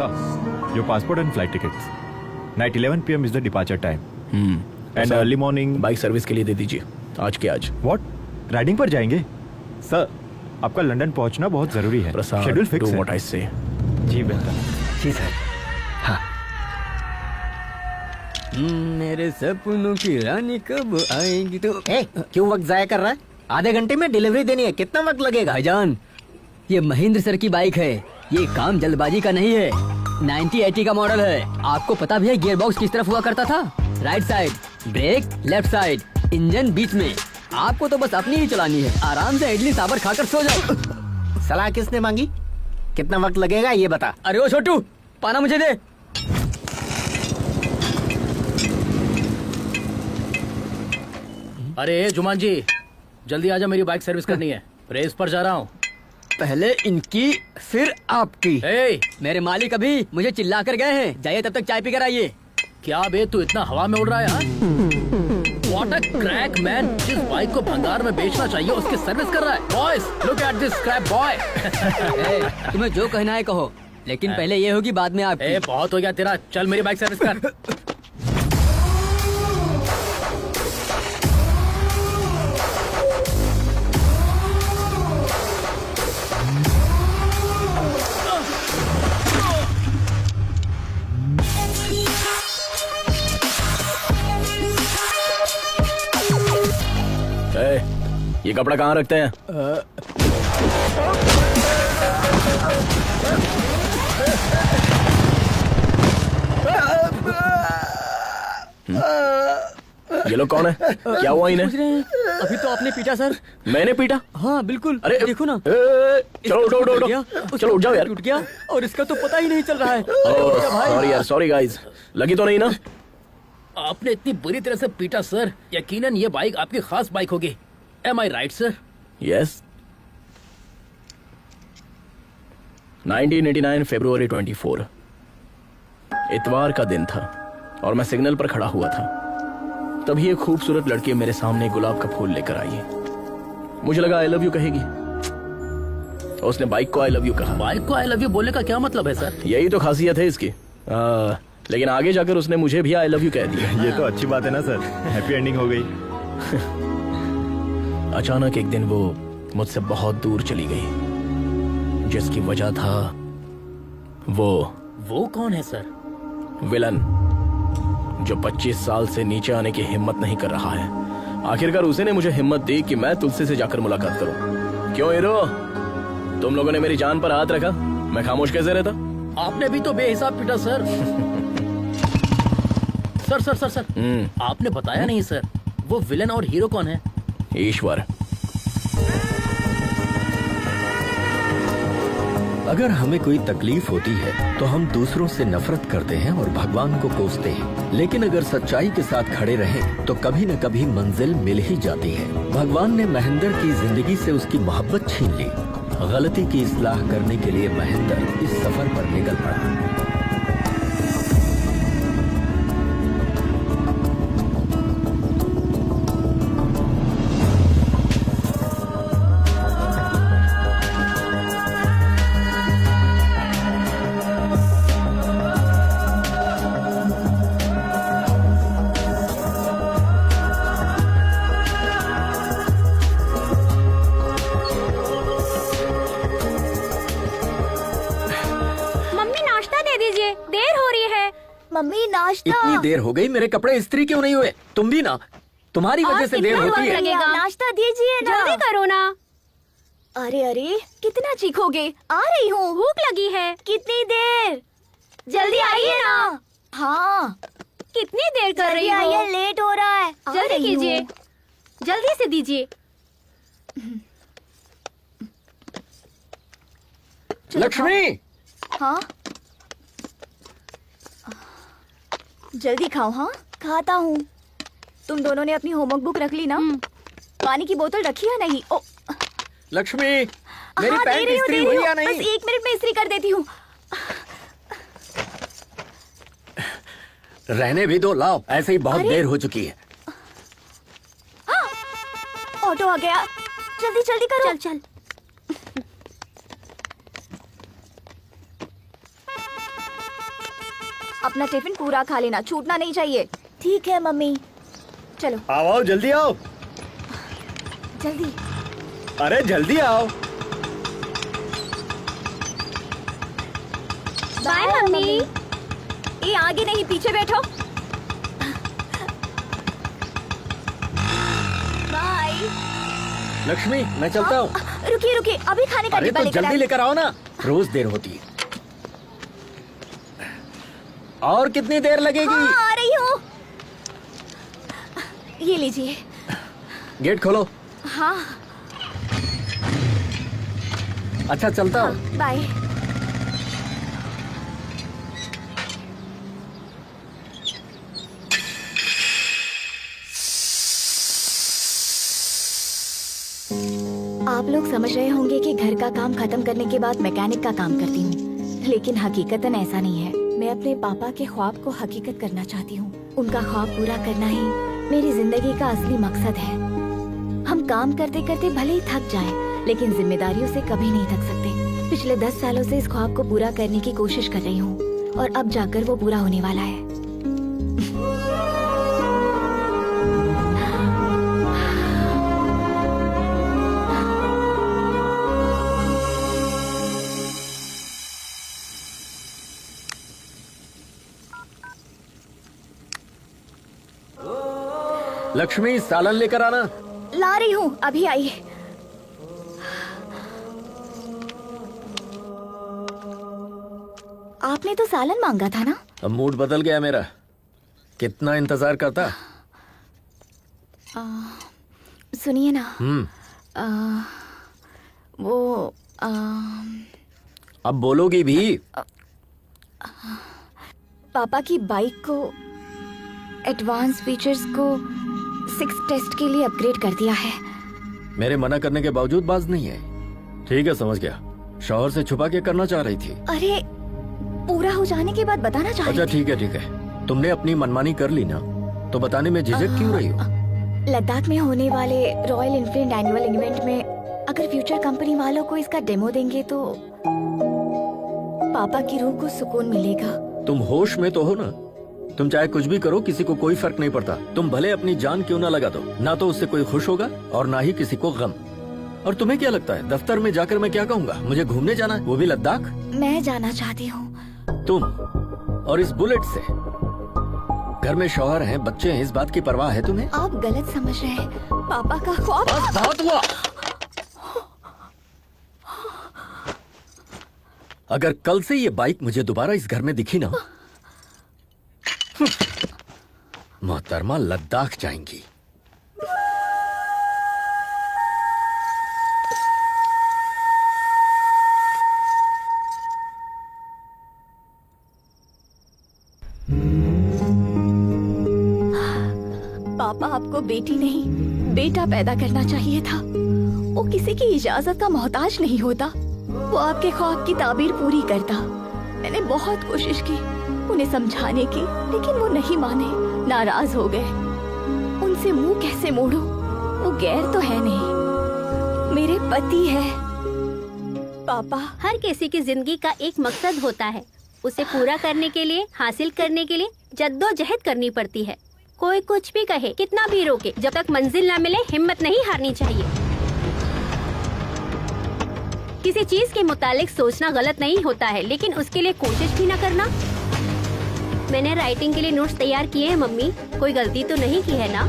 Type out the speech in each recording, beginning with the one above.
Sir, your passport and flight tickets. Night 11 p.m. is the departure time. And early morning. Bike service के लिए दे दीजिए आज के आज। What? राइडिंग पर जाएंगे? सर, आपका लंदन पहुंचना बहुत जरूरी है। शेड्यूल फिक्स है। Do what I say. जी बेहतर। जी सर। हाँ। मेरे सपनों की रानी कब आएगी तो। क्यों वक्त जाया कर रहा है? आधे घंटे में डिलीवरी देनी है, कितना वक्त लगेगा? भाईजान, ये महेंद्र सर की बाइक है, ये काम जल्दबाजी का नहीं है। 90-80 का मॉडल है। आपको पता भी है गियर बॉक्स किस तरफ हुआ करता था? Right side, brake left side, engine बीच में। आपको तो बस अपनी ही चलानी है। आराम से इडली सांभर खाकर सो जाओ। सलाह किसने मांगी? कितना वक्त लगेगा ये बता। अरे ओ छोटू, पाना मुझे दे। अरे जुमान जी, जल्दी आजा, मेरी बाइक सर्विस करनी है। रेस पर जा रहा हूँ। पहले इनकी फिर आपकी। ए, मेरे मालिक अभी मुझे चिल्ला कर गए हैं, जाइए तब तक चाय पी कर आइए। क्या बे, तू इतना हवा में उड़ रहा है यार? What a crack man! जिस बाइक को भंगार में बेचना चाहिए उसकी सर्विस कर रहा है। Boys, look at this scrap boy! तुम्हें जो कहना है कहो, लेकिन पहले ये होगी बाद में आपकी। बहुत हो गया तेरा, चल मेरी बाइक सर्विस कर। ये कपड़ा कहाँ रखते हैं? ये लोग कौन है? क्या हुआ इन्हें? अभी तो आपने पीटा सर। मैंने पीटा? हाँ बिल्कुल। अरे देखो ना। चलो उठो उठो उठो, चलो उठ जाओ यार। टूट गया और इसका तो पता ही नहीं चल रहा है। सॉरी यार, सॉरी गाइस। लगी तो नहीं ना? आपने इतनी बुरी तरह से पीटा सर, यकीनन ये बाइक आपकी खास बाइक होगी। Am I right, sir? Yes. 1989 फरवरी 24 इतवार का दिन था और मैं सिग्नल पर खड़ा हुआ था। तभी एक खूबसूरत लड़की मेरे सामने गुलाब का फूल लेकर आई। मुझे लगा आई लव यू कहेगी। उसने बाइक को आई लव यू कहा। बाइक को आई लव यू बोलने का क्या मतलब है सर? यही तो खासियत है इसकी। लेकिन आगे जाकर उसने मुझे भी आई लव यू कह दिया। ये तो अच्छी बात है ना सर, हैप्पी एंडिंग हो गई। अचानक एक दिन वो मुझसे बहुत दूर चली गई, जिसकी वजह था वो कौन है सर? विलन, जो 25 साल से नीचे आने की हिम्मत नहीं कर रहा है। आखिरकार उसे ने मुझे हिम्मत दी कि मैं तुलसी से जाकर मुलाकात करूं। क्यों हीरो, तुम लोगों ने मेरी जान पर हाथ रखा, मैं खामोश कैसे रहता? आपने भी तो बेहिसाब पीटा sir. Sir sir sir sir आपने बताया नहीं सर, वो विलन और हीरो कौन है? ईश्वर। अगर हमें कोई तकलीफ होती है तो हम दूसरों से नफरत करते हैं और भगवान को कोसते हैं, लेकिन अगर सच्चाई के साथ खड़े रहें तो कभी न कभी मंजिल मिल ही जाती है। भगवान ने महेंद्र की जिंदगी से उसकी मोहब्बत छीन ली। गलती की इस्लाह करने के लिए महेंद्र इस सफर पर निकल पड़ा। मम्मी नाश्ता। इतनी देर हो गई, मेरे कपड़े इस्त्री क्यों नहीं हुए? तुम भी ना, तुम्हारी वजह से देर होती है। नाश्ता दीजिए ना। जल्दी करो ना। अरे अरे, कितना चीखोगे? आ रही हूँ, भूख लगी है। कितनी देर? जल्दी आइए ना। हाँ, कितनी देर कर रही हो? आइए, लेट हो रहा है। जल्दी कीजिए, जल्दी से दीजिए। लक्ष्मी। हाँ, जल्दी खाओ। हाँ, खाता हूँ। तुम दोनों ने अपनी होमवर्क बुक रख ली ना? पानी की बोतल रखी है नहीं? ओ लक्ष्मी, मेरी हाँ, पैंट इस्त्री हुई या नहीं? बस 1 मिनट में इस्त्री कर देती हूँ। रहने भी दो, लाओ, ऐसे ही बहुत देर हो चुकी है। ऑटो आ गया, जल्दी जल्दी करो। चल चल। अपना टिफिन पूरा खा लेना, छूटना नहीं चाहिए। ठीक है मम्मी। चलो आओ आओ जल्दी आओ। जल्दी। अरे जल्दी आओ। Bye mummy. ये आगे नहीं, पीछे बैठो। बाय। लक्ष्मी मैं चलता हूँ। रुकिए रुकिए, अभी खाने का अरे डिब्बा तो लेकर जल्दी आइए। लेकर आओ ना, रोज देर होती है। और कितनी देर लगेगी? हाँ, आ रही हूँ। ये लीजिए। गेट खोलो। हाँ अच्छा चलता हूँ। बाय। आप लोग समझ रहे होंगे कि घर का काम खत्म करने के बाद मैकेनिक का काम करती हूँ, लेकिन हकीकतन ऐसा नहीं है। मैं अपने पापा के ख्वाब को हकीकत करना चाहती हूँ। उनका ख्वाब पूरा करना ही मेरी जिंदगी का असली मकसद है। हम काम करते करते भले ही थक जाएं, लेकिन जिम्मेदारियों से कभी नहीं थक सकते। पिछले 10 सालों से इस ख्वाब को पूरा करने की कोशिश कर रही हूँ और अब जाकर वो पूरा होने वाला है। लक्ष्मी सालन लेकर आना। ला रही हूँ, अभी आइए। आपने तो सालन मांगा था ना? अब मूड बदल गया मेरा। कितना इंतजार करता। सुनिए ना। आ, वो अब बोलोगी भी? पापा की बाइक को एडवांस फीचर्स को 6 टेस्ट के लिए अपग्रेड कर दिया है। मेरे मना करने के बावजूद बाज नहीं है। ठीक है समझ गया, शौहर से छुपा के करना चाह रही थी। अरे पूरा हो जाने के बाद बताना चाह रही अच्छा ठीक है, तुमने अपनी मनमानी कर ली ना, तो बताने में झिझक क्यों रही हो? लद्दाख में होने वाले रॉयल इनफील्ड एनुअल इवेंट में अगर फ्यूचर कंपनी वालों को इसका डेमो देंगे तो पापा की रूह को सुकून मिलेगा। तुम होश में तो हो ना? तुम चाहे कुछ भी करो, किसी को कोई फर्क नहीं पड़ता। तुम भले अपनी जान क्यों ना लगा दो, ना तो उससे कोई खुश होगा और ना ही किसी को गम। और तुम्हें क्या लगता है दफ्तर में जाकर मैं क्या कहूँगा? मुझे घूमने जाना है, वो भी लद्दाख? मैं जाना चाहती हूँ। तुम और इस बुलेट से? घर में शौहर हैं, बच्चे हैं, इस बात की परवाह है तुम्हें? आप गलत समझ रहे हैं। पापा का ख्वाब। बस बहुत हुआ। अगर कल से ये बाइक मुझे दोबारा इस घर में दिखी ना, मोहतरमा लद्दाख जाएंगी। पापा आपको बेटी नहीं बेटा पैदा करना चाहिए था। वो किसी की इजाजत का मोहताज नहीं होता। वो आपके ख्वाब की ताबीर पूरी करता। मैंने बहुत कोशिश की उन्हें समझाने की, लेकिन वो नहीं माने, नाराज हो गए। उनसे मुंह कैसे मोड़ो? वो गैर तो है नहीं, मेरे पति है। पापा हर किसी की जिंदगी का एक मकसद होता है, उसे पूरा करने के लिए, हासिल करने के लिए जद्दोजहद करनी पड़ती है। कोई कुछ भी कहे, कितना भी रोके, जब तक मंजिल ना मिले हिम्मत नहीं हारनी चाहिए। किसी चीज के मुतालिक सोचना गलत नहीं होता है, लेकिन उसके लिए कोशिश भी ना करना। मैंने राइटिंग के लिए नोट्स तैयार किए हैं मम्मी, कोई गलती तो नहीं की है ना?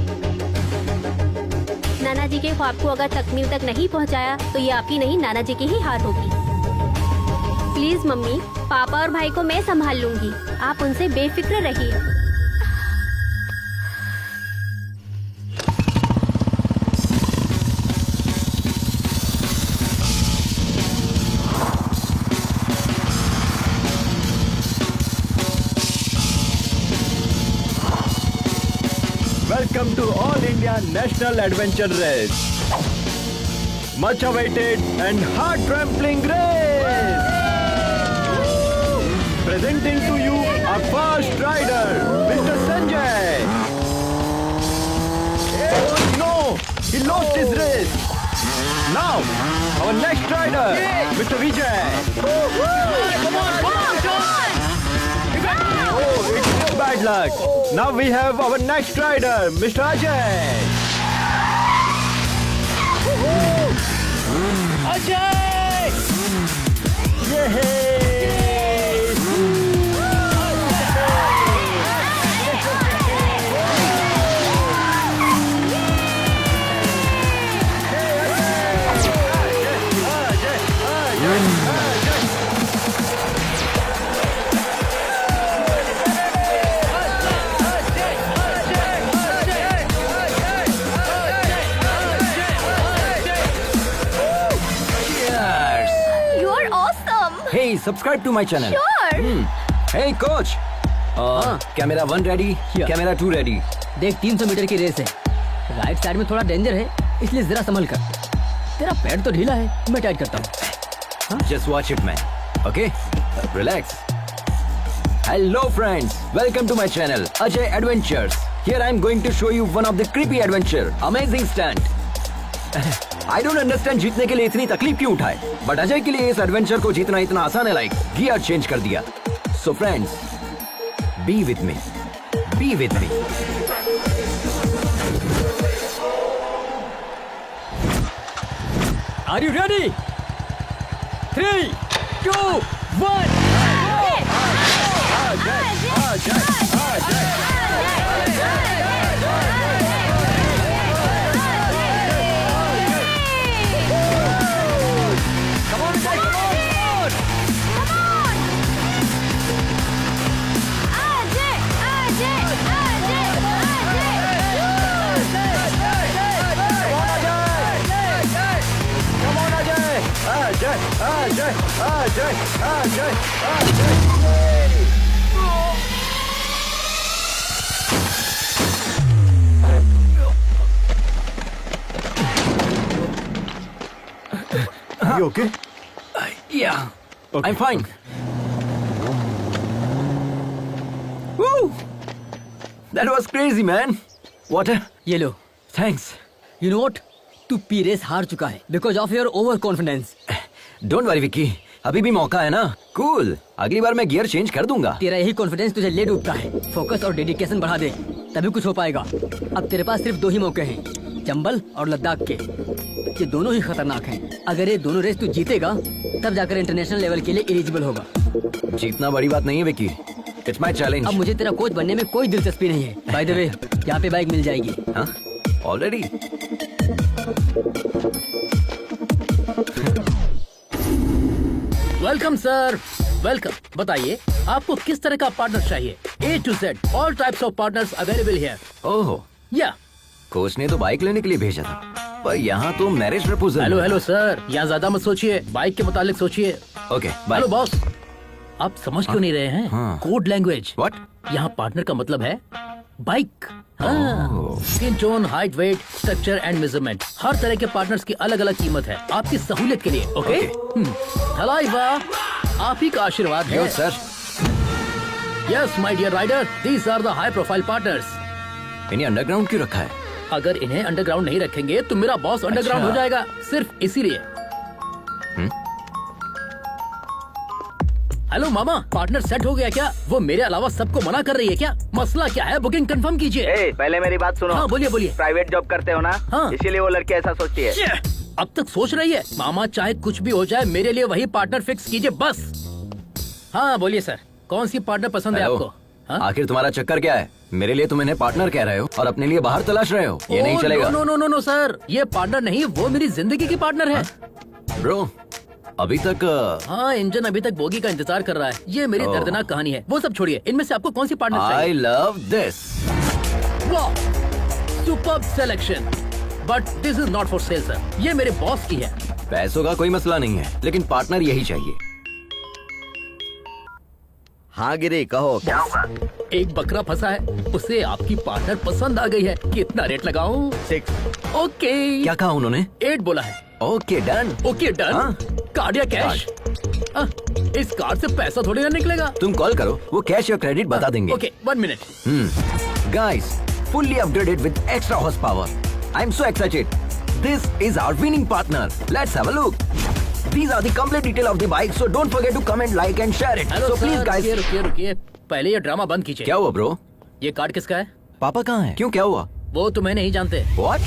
नाना जी के ख्वाब को अगर तकमील तक नहीं पहुंचाया तो ये आपकी नहीं नाना जी की ही हार होगी। प्लीज मम्मी, पापा और भाई को मैं संभाल लूंगी, आप उनसे बेफिक्र रहिए। Welcome to All India National Adventure Race. Much awaited and heart-trampling race. Presenting to you our first rider, Mr. Sanjay. Oh no, he lost his race. Now, our next rider, Mr. Vijay. Come on, come on, come on. Oh, it's luck. Now we have our next rider, Mr. Ajay. You are awesome. Hey, subscribe to my channel. Sure. Hey coach. Camera 1 ready, Yeah. Camera 2 ready. देख 300 metre की race है, right side में थोड़ा danger है, इसलिए जरा संभल कर। तेरा पैर तो ढीला है, मैं टाइट करता हूँ। Just watch it, man. Okay? Relax. Hello, friends. Welcome to my channel, Ajay Adventures. Here I am going to show you one of the creepy adventure. Amazing stunt. I don't understand जीतने के लिए इतनी तकलीफ क्यों उठाए, but Ajay के लिए इस एडवेंचर को जीतना इतना आसान है, लाइक गियर चेंज कर दिया. So friends, be with me. Be with me. Are you ready? 3, 2, 1. Are you okay? Yeah. Okay. I'm fine. Woo! That was crazy, man. Water? ये लो। Thanks. You know what? तू P race हार चुका है because of your over confidence. Don't worry, Vicky. अभी भी मौका है ना. Cool. अगली बार मैं गियर चेंज कर दूंगा. तेरा यही कॉन्फिडेंस तुझे ले डूबता है। फोकस और डेडिकेशन बढ़ा दे, तभी कुछ हो पाएगा। अब तेरे पास सिर्फ 2 ही मौके हैं, चंबल और लद्दाख के। ये दोनों ही खतरनाक हैं। अगर ये दोनों रेस तू जीतेगा, तब जाकर इंटरनेशनल लेवल के लिए एलिजिबल होगा। जीतना बड़ी बात नहीं है, विक्की. It's my challenge. अब मुझे तेरा कोच बनने में कोई दिलचस्पी नहीं है। बाय द वे, यहाँ पे बाइक मिल जाएगी। हाँ? Already? Welcome sir, welcome. बताइए आपको किस तरह का पार्टनर चाहिए? A to Z, all types of partners available here. ओह, या कोच ने तो बाइक लेने के लिए भेजा था, पर यहाँ तो marriage proposal. Hello hello sir, यहाँ ज्यादा मत सोचिए, बाइक के मुतालिक सोचिए। Okay, bye. हेलो बॉस, आप समझ क्यों नहीं रहे हैं? हाँ। Code language. What? यहाँ पार्टनर का मतलब है bike. Skin tone, height, weight, structure and measurement, हर तरह के पार्टनर्स की अलग अलग कीमत है, आपकी सहूलियत के लिए। ओके? हेलो इवा, आप ही का आशीर्वाद है। Yo, sir. Yes my dear rider, these are the high profile partners. इन्हें अंडरग्राउंड क्यों रखा है? अगर इन्हें अंडरग्राउंड नहीं रखेंगे तो मेरा बॉस अंडरग्राउंड अच्छा। हो जाएगा, सिर्फ इसीलिए। हेलो मामा, पार्टनर सेट हो गया क्या? वो मेरे अलावा सबको मना कर रही है क्या? मसला क्या है? बुकिंग कंफर्म कीजिए। पहले मेरी बात सुनो। हाँ बोलिए बोलिए। प्राइवेट जॉब करते हो ना, हाँ। इसीलिए वो लड़की ऐसा सोचती है। अब तक सोच रही है। मामा चाहे कुछ भी हो जाए, मेरे लिए वही पार्टनर फिक्स कीजिए बस। हाँ बोलिए सर, कौन सी पार्टनर पसंद है हेलो, आपको? हाँ? आखिर तुम्हारा चक्कर क्या है? मेरे लिए तुम इन्हें पार्टनर कह रहे हो और अपने लिए बाहर तलाश रहे हो। ये नहीं चलेगा। No no no no sir, ये पार्टनर नहीं, वो मेरी जिंदगी की पार्टनर है। ब्रो, अभी तक हाँ, इंजन अभी तक बोगी का इंतजार कर रहा है। ये मेरी ओह। दर्दनाक कहानी है। वो सब छोड़िए, इनमें से आपको कौन सी पार्टनर आई चाहिए? Love this. वाह, superb selection, but this is not for sale sir. ये मेरे बॉस की है। पैसों का कोई मसला नहीं है, लेकिन पार्टनर यही चाहिए. हाँ गिरी, कहो क्या हुआ? एक बकरा फंसा है, उसे आपकी पार्टनर पसंद आ गई है। कितना रेट लगाऊं? 6. ओके। क्या कहा उन्होंने? 8 बोला है। Okay, done. Okay done. हाँ। कार्ड या कैश? इस कार्ड से पैसा थोड़ी ना निकलेगा। तुम कॉल करो, वो कैश या क्रेडिट बता देंगे. Okay, 1 minute. Guys, fully upgraded with extra horsepower. I'm so excited. This is our winning partner. Let's have a look. These are the complete detail of the bike, so don't forget to comment, like and share it. Hello So please sir, guys. रुकिए रुकिए रुकिए, पहले ये drama बंद कीजिए। क्या हुआ bro? ये कार्ड किसका है? पापा कहाँ है? क्यों, क्या हुआ? वो तुम्हें नहीं जानते। What?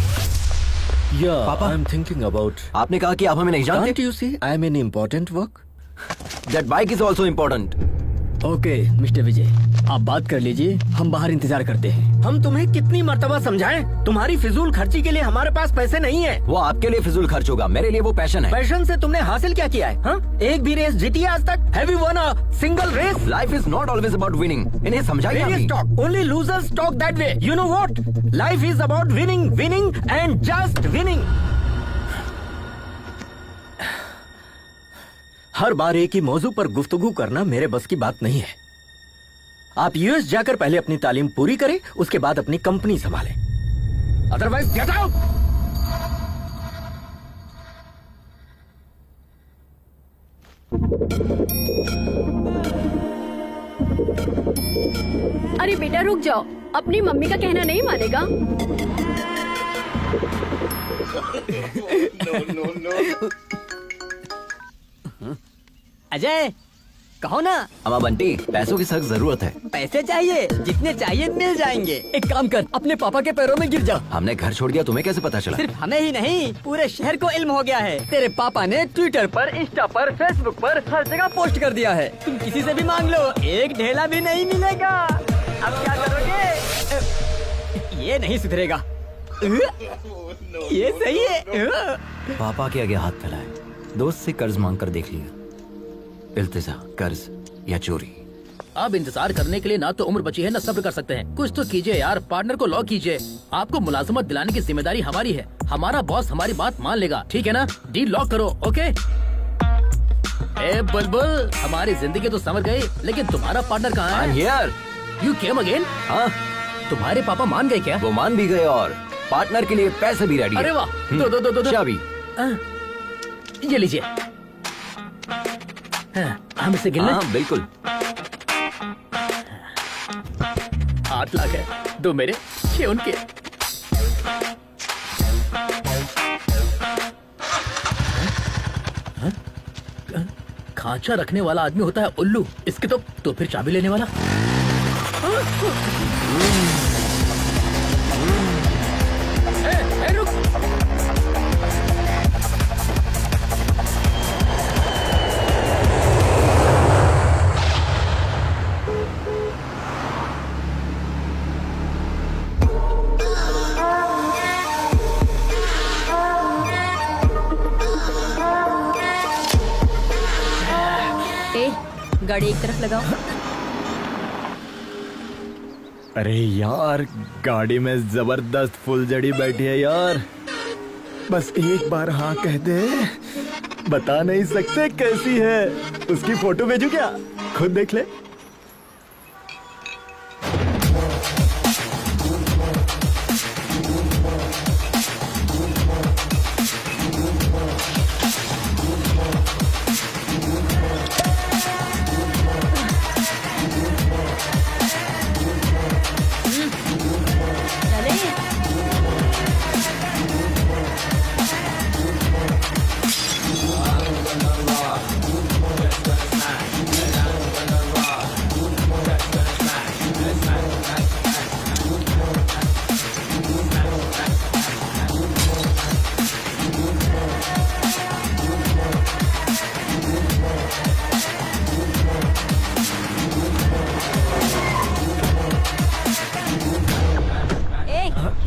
Yeah, Papa? I'm thinking about. आपने कहा कि आप हमें नहीं जानते। Can't you see I'm in important work? That bike is also important. Okay mister Vijay, आप बात कर लीजिए, हम बाहर इंतजार करते हैं। हम तुम्हें कितनी मर्तबा समझाएं? तुम्हारी फिजूल खर्ची के लिए हमारे पास पैसे नहीं है। वो आपके लिए फिजूल खर्च होगा, मेरे लिए वो पैशन है। पैशन से तुमने हासिल क्या किया है? हाँ? एक भी रेस जीती है आज तक? Have you won a single race? Life is not always about winning. इन्हें समझाइए Various अभी। talk. Only losers talk that way. You know what? Life is about winning, winning and just winning. हर बार एक ही मौजू पर गुफ्तगू करना मेरे बस की बात नहीं है। आप यूएस जाकर पहले अपनी तालीम पूरी करें, उसके बाद अपनी कंपनी संभालें। Otherwise get out. अरे बेटा रुक जाओ, अपनी मम्मी का कहना नहीं मानेगा। अजय, कहो ना। अम्मा बंटी, पैसों की सख्त जरूरत है। पैसे चाहिए, जितने चाहिए मिल जाएंगे। एक काम कर, अपने पापा के पैरों में गिर जा। हमने घर छोड़ दिया, तुम्हें कैसे पता चला? सिर्फ हमें ही नहीं, पूरे शहर को इल्म हो गया है। तेरे पापा ने ट्विटर पर, इंस्टा पर, फेसबुक पर हर जगह पोस्ट कर दिया है। तुम किसी से भी मांग लो, एक ढेला भी नहीं मिलेगा। अब क्या करोगे? ये नहीं सुधरेगा। ये सही है। पापा के आगे हाथ फैलाए, दोस्त से कर्ज मांग कर देख लिया। इल्तिजा, कर्ज या चोरी। अब इंतजार करने के लिए ना तो उम्र बची है ना सब्र कर सकते हैं। कुछ तो कीजिए यार, पार्टनर को लॉक कीजिए। आपको मुलाजमत दिलाने की जिम्मेदारी हमारी है। हमारा बॉस हमारी बात मान लेगा, ठीक है ना? डील लॉक करो, ओके? ए बुलबुल, हमारी जिंदगी तो संवर गई, लेकिन तुम्हारा पार्टनर कहाँ है? हियर। You came again? हाँ, तुम्हारे पापा मान गए क्या? वो मान भी गए और पार्टनर के लिए पैसे भी रेडी। अरे वाह, दो चाबी। ये लीजिए। हम इसे गिन लें? हाँ बिल्कुल। 8 लाख है, 2 मेरे, 6 उनके। खांचा रखने वाला आदमी होता है उल्लू, इसके तो फिर चाबी लेने वाला। रुक। गाड़ी एक तरफ लगाओ। अरे यार, गाड़ी में जबरदस्त फुलझड़ी बैठी है यार। बस एक बार हाँ कह दे, बता नहीं सकते कैसी है। उसकी फोटो भेजू क्या? खुद देख ले।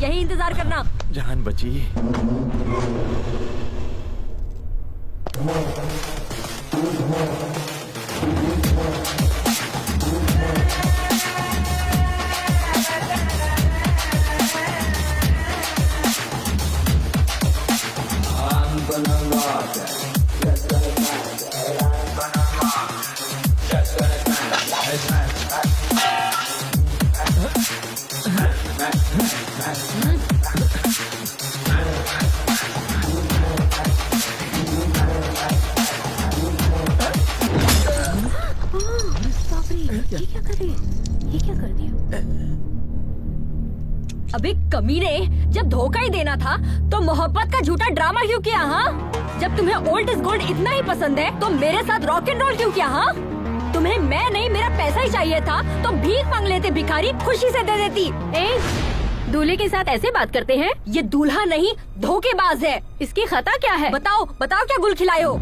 यही इंतजार करना। जान बची। अबे कमीने, जब धोखा ही देना था तो मोहब्बत का झूठा ड्रामा क्यों किया? हाँ, जब तुम्हें ओल्ड इज गोल्ड इतना ही पसंद है तो मेरे साथ रॉक एंड रोल क्यों किया? हाँ, तुम्हें मैं नहीं मेरा पैसा ही चाहिए था तो भीख मांग लेते भिखारी, खुशी से दे देती। दूल्हे के साथ ऐसे बात करते हैं? ये दूल्हा नहीं धोखेबाज है। इसकी खता क्या है? बताओ बताओ क्या गुल खिलाए हो?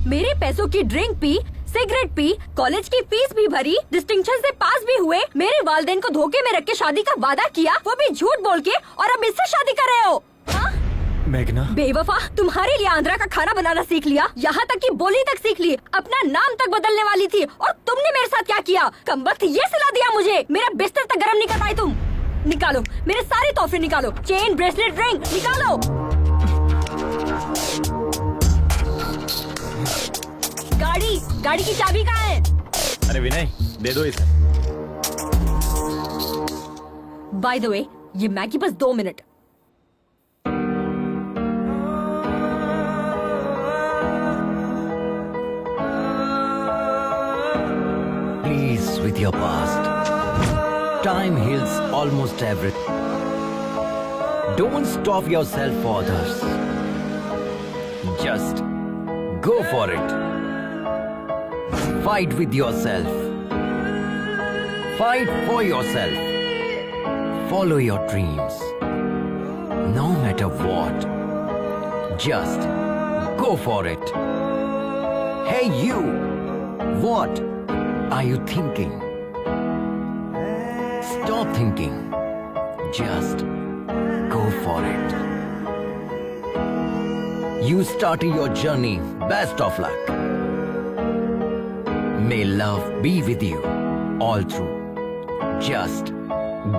मेरे पैसों की drink P, cigarette P, college की फीस भी भरी, डिस्टिंक्शन से पास भी हुए, मेरे वालिदैन को धोखे में रख के शादी का वादा किया, वो भी झूठ बोल के, और अब इससे शादी कर रहे हो। मेघना, बेवफा, तुम्हारे लिए आंध्रा का खाना बनाना सीख लिया, यहाँ तक कि बोली तक सीख ली, अपना नाम तक बदलने वाली थी, और तुमने मेरे साथ क्या किया? कमबख्त ये सलाह दिया मुझे, मेरा बिस्तर तक गर्म नहीं कर पाई तुम। निकालो मेरे सारे तोहफे, निकालो, चेन, ब्रेसलेट, रिंग निकालो। गाड़ी की चाबी कहाँ है? अरे विनय, दे दो इसे। बाय द वे, ये मैगी बस 2 minute. Please, with your past. Time heals almost everything. Don't stop yourself for others. Just go for it. Fight with yourself. Fight for yourself. Follow your dreams. No matter what. Just go for it. Hey you! What are you thinking? Stop thinking. Just go for it. You started your journey. Best of luck. May love be with you all through. Just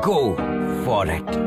go for it.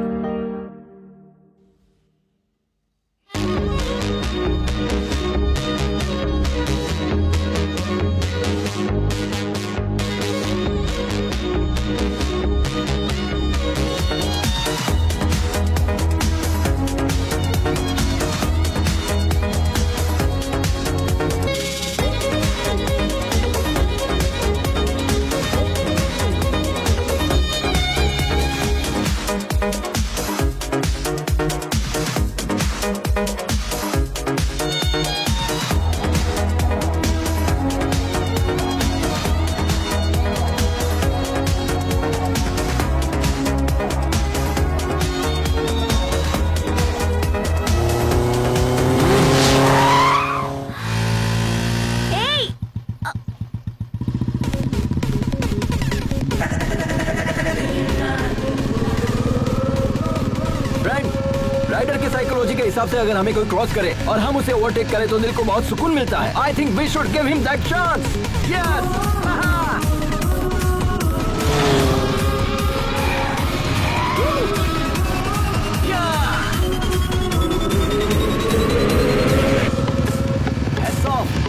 Rider की psychology के हिसाब से अगर हमें कोई cross करे और हम उसे ओवरटेक करें तो दिल को बहुत सुकून मिलता है। I think we should give him that chance. Yes.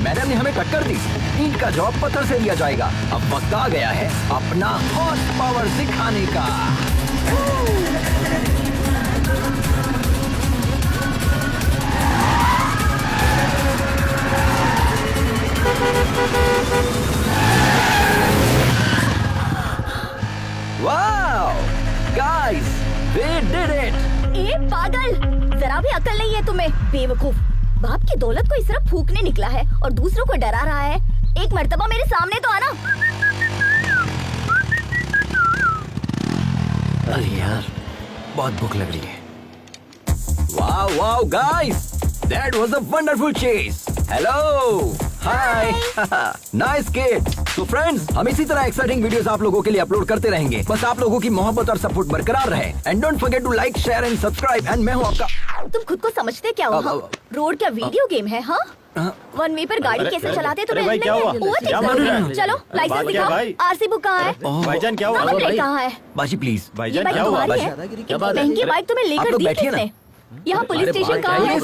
Madam ने हमें टक्कर दी, ईंट का जवाब पत्थर से दिया जाएगा। अब वक्त आ गया है अपना हॉर्स पावर दिखाने का। Wow guys, we did it. ए पागल, जरा भी अकल नहीं है तुम्हें, बेवकूफ। बाप की दौलत को इस तरह फूकने निकला है और दूसरों को डरा रहा है। एक मर्तबा मेरे सामने तो आना। अरे यार, बहुत भूख लग रही है। Wow wow guys, that was a wonderful chase. Hello, hi, nice kid. तो फ्रेंड्स, हम इसी तरह एक्साइटिंग वीडियोस आप लोगों के लिए अपलोड करते रहेंगे। बस आप लोगों की मोहब्बत और सपोर्ट बरकरार रहे। And don't forget to like, share and subscribe. And मैं हूँ आपका। तुम खुद को समझते क्या हो? हाँ? रोड क्या वीडियो गेम है? हाँ, वन वे पर गाड़ी कैसे चलाते तुम्हें भाई, क्या हुआ? क्या मान रहे हैं? चलो लाइसेंस बात क्या दिखाओ। भाई? आरसी बुक कहाँ है? भाईजान क्या हुआ? नंबर प्लेट कहाँ है? बाजी प्लीज। ये भाईजान बाइक क्या हुआ? तुम्हारी है? क्या बात है? महंगी बाइक तुम्हें आप लेकर लोग दी बैठिए ना। किसने? यहाँ पुलिस स्टेशन कहाँ है?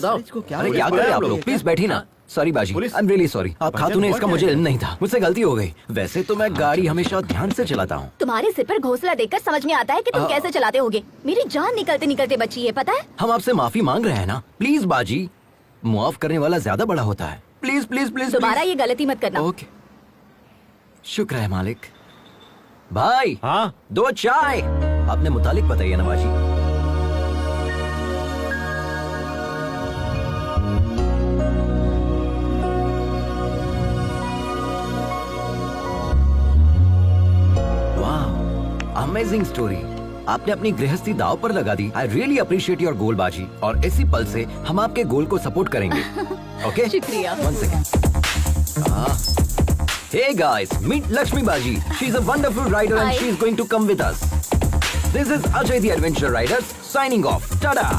अरे क्या कर रहे हैं आप लोग? प्लीज बैठिए ना। सॉरी बाजी, आई एम रियली सॉरी। आप खातून ने इसका मुझे इल्म नहीं था, मुझसे गलती हो गई। वैसे तो मैं गाड़ी हमेशा ध्यान से चलाता हूँ। तुम्हारे सिर पर घोंसला देखकर समझ में आता है कि तुम कैसे चलाते होगे। मेरी जान निकलते निकलते बची है, पता है? हम आपसे माफी मांग रहे हैं ना। प्लीज बाजी, मुआफ करने वाला ज्यादा बड़ा होता है। प्लीज प्लीज प्लीज दोबारा ये गलती मत करना। ओके, शुक्र है मालिक। भाई, हाँ 2 चाय अपने मुतालिक बताइए ना बाजी। Amazing story. आपने अपनी गृहस्थी दाव पर लगा दी। I really appreciate your goal बाजी, और इसी पल से हम आपके गोल को सपोर्ट करेंगे। ओके, शुक्रिया। One second. Hey guys, meet Lakshmi बाजी। She is a wonderful rider and Hi. She is going to come with us. This is Ajay the adventure riders signing off. Tata.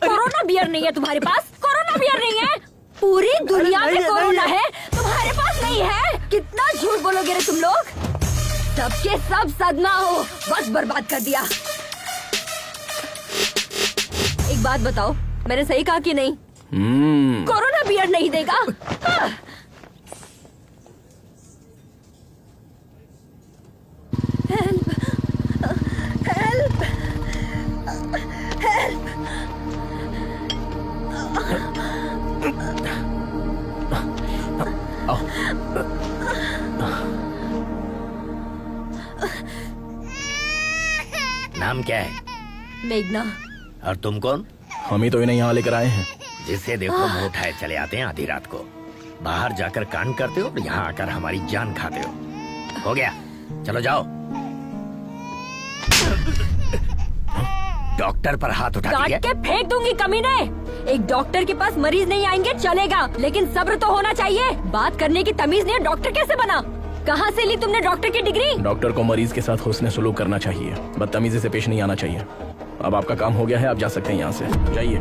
Corona beer नहीं है तुम्हारे पास? Corona beer नहीं है? पूरी दुनिया अरे में नहीं है, कोरोना नहीं है, तुम्हारे पास नहीं है? कितना झूठ बोलोगे रे तुम लोग? सबके सब सदमा हो, बस बर्बाद कर दिया। एक बात बताओ, मैंने सही कहा कि नहीं? कोरोना बियर नहीं देगा? हाँ। Help, help, help. नाम क्या है? मेघना। और तुम कौन? हम ही तो इन्हें यहाँ लेकर आए हैं। जिसे देखो मुंह उठाए चले आते हैं आधी रात को। बाहर जाकर कांड करते हो और यहाँ आकर हमारी जान खाते हो गया, चलो जाओ। डॉक्टर पर हाथ उठा काट दिया। के फेंक दूंगी कमीने। एक डॉक्टर के पास मरीज नहीं आएंगे चलेगा, लेकिन सब्र तो होना चाहिए। बात करने की तमीज नहीं है, डॉक्टर कैसे बना? कहाँ से ली तुमने डॉक्टर की डिग्री? डॉक्टर को मरीज के साथ हुस्न सलूक करना चाहिए, बदतमीजी से पेश नहीं आना चाहिए। अब आपका काम हो गया है, आप जा सकते हैं यहाँ से, जाइए।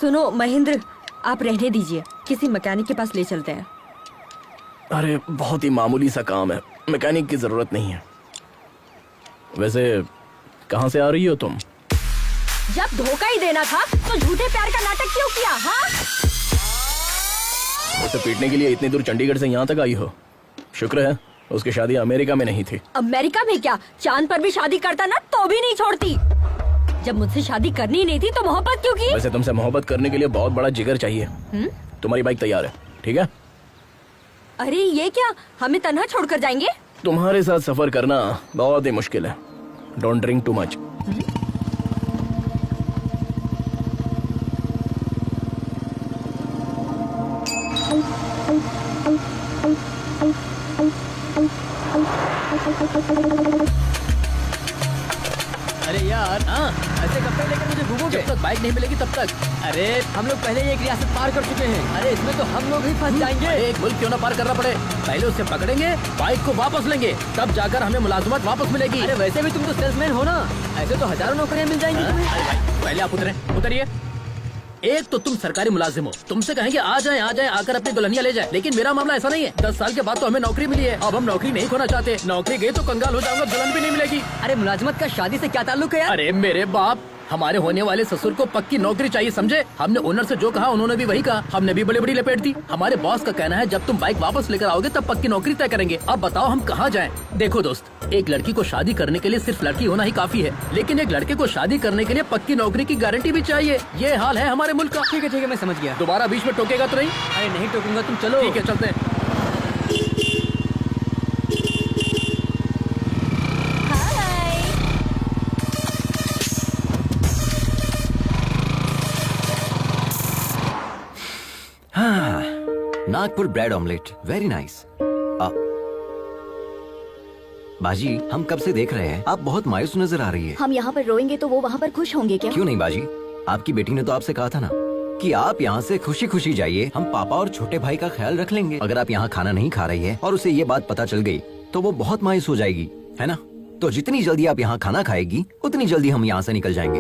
सुनो महेंद्र, आप रहने दीजिए, किसी मैकेनिक के पास ले चलते हैं। अरे बहुत ही मामूली सा काम है, मैकेनिक की जरूरत नहीं है। वैसे कहाँ से आ रही हो तुम? जब धोखा ही देना था तो झूठे प्यार का नाटक क्यों किया? हाँ, उसे पीटने के लिए इतनी दूर चंडीगढ़ से यहाँ तक आई हो। शुक्र है उसकी शादी अमेरिका में नहीं थी। अमेरिका में क्या, चांद पर भी शादी करता ना तो भी नहीं छोड़ती। जब मुझसे शादी करनी ही नहीं थी तो मोहब्बत क्यों की? वैसे तुमसे मोहब्बत करने के लिए बहुत बड़ा जिगर चाहिए। तुम्हारी बाइक तैयार है, ठीक है? अरे ये क्या, हमें तन्हा छोड़कर जाएंगे? तुम्हारे साथ सफर करना बहुत ही मुश्किल है। Don't drink too much. अरे यार, ऐसे कब तक लेकर मुझे घूमोगे? जब तक बाइक नहीं मिलेगी तब तक। अरे हम लोग पहले ही एक रियासत पार कर चुके हैं। अरे इसमें तो हम लोग ही फंस जाएंगे। एक मुल्क क्यों ना पार करना पड़े, पहले उसे पकड़ेंगे, बाइक को वापस लेंगे, तब जाकर हमें मुलाजमत वापस मिलेगी। अरे वैसे भी तुम तो सेल्समैन हो ना, ऐसे तो हजारों नौकरियां मिल जाएंगी तुम्हें। अरे भाई पहले आप उतरिए। एक तो तुम सरकारी मुलाजिम हो, तुमसे कहेंगे आ जाएं आकर अपनी दुल्हनिया ले जाए, लेकिन मेरा मामला ऐसा नहीं है। 10 साल के बाद तो हमें नौकरी मिली है, अब हम नौकरी नहीं खोना चाहते। नौकरी गई तो कंगाल हो जाऊंगा, दुल्हन भी नहीं मिलेगी। अरे मुलाजमत का शादी से क्या ताल्लुक है यार? अरे मेरे बाप, हमारे होने वाले ससुर को पक्की नौकरी चाहिए, समझे? हमने ओनर से जो कहा उन्होंने भी वही कहा, हमने भी बड़ी बड़ी लपेट दी। हमारे बॉस का कहना है जब तुम बाइक वापस लेकर आओगे तब पक्की नौकरी तय करेंगे। अब बताओ हम कहाँ जाएं? देखो दोस्त, एक लड़की को शादी करने के लिए सिर्फ लड़की होना ही काफी है, लेकिन एक लड़के को शादी करने के लिए पक्की नौकरी की गारंटी भी चाहिए। ये हाल है हमारे मुल्क का। ठीक है मैं समझ गया। दोबारा बीच में टोकेगा तो नहीं? अरे नहीं टोकूंगा, तुम चलो। ठीक है, चलते हैं। Nagpur bread omelette, very nice. बाजी, हम कब से देख रहे हैं, आप बहुत मायूस नजर आ रही है। हम यहाँ पर रोएंगे तो वो वहाँ पर खुश होंगे क्या? क्यों नहीं बाजी, आपकी बेटी ने तो आपसे कहा था ना कि आप यहाँ से खुशी खुशी जाइए, हम पापा और छोटे भाई का ख्याल रख लेंगे। अगर आप यहाँ खाना नहीं खा रही है और उसे ये बात पता चल गई तो वो बहुत मायूस हो जाएगी, है ना? तो जितनी जल्दी आप यहाँ खाना खाएगी उतनी जल्दी हम यहाँ से निकल जाएंगे।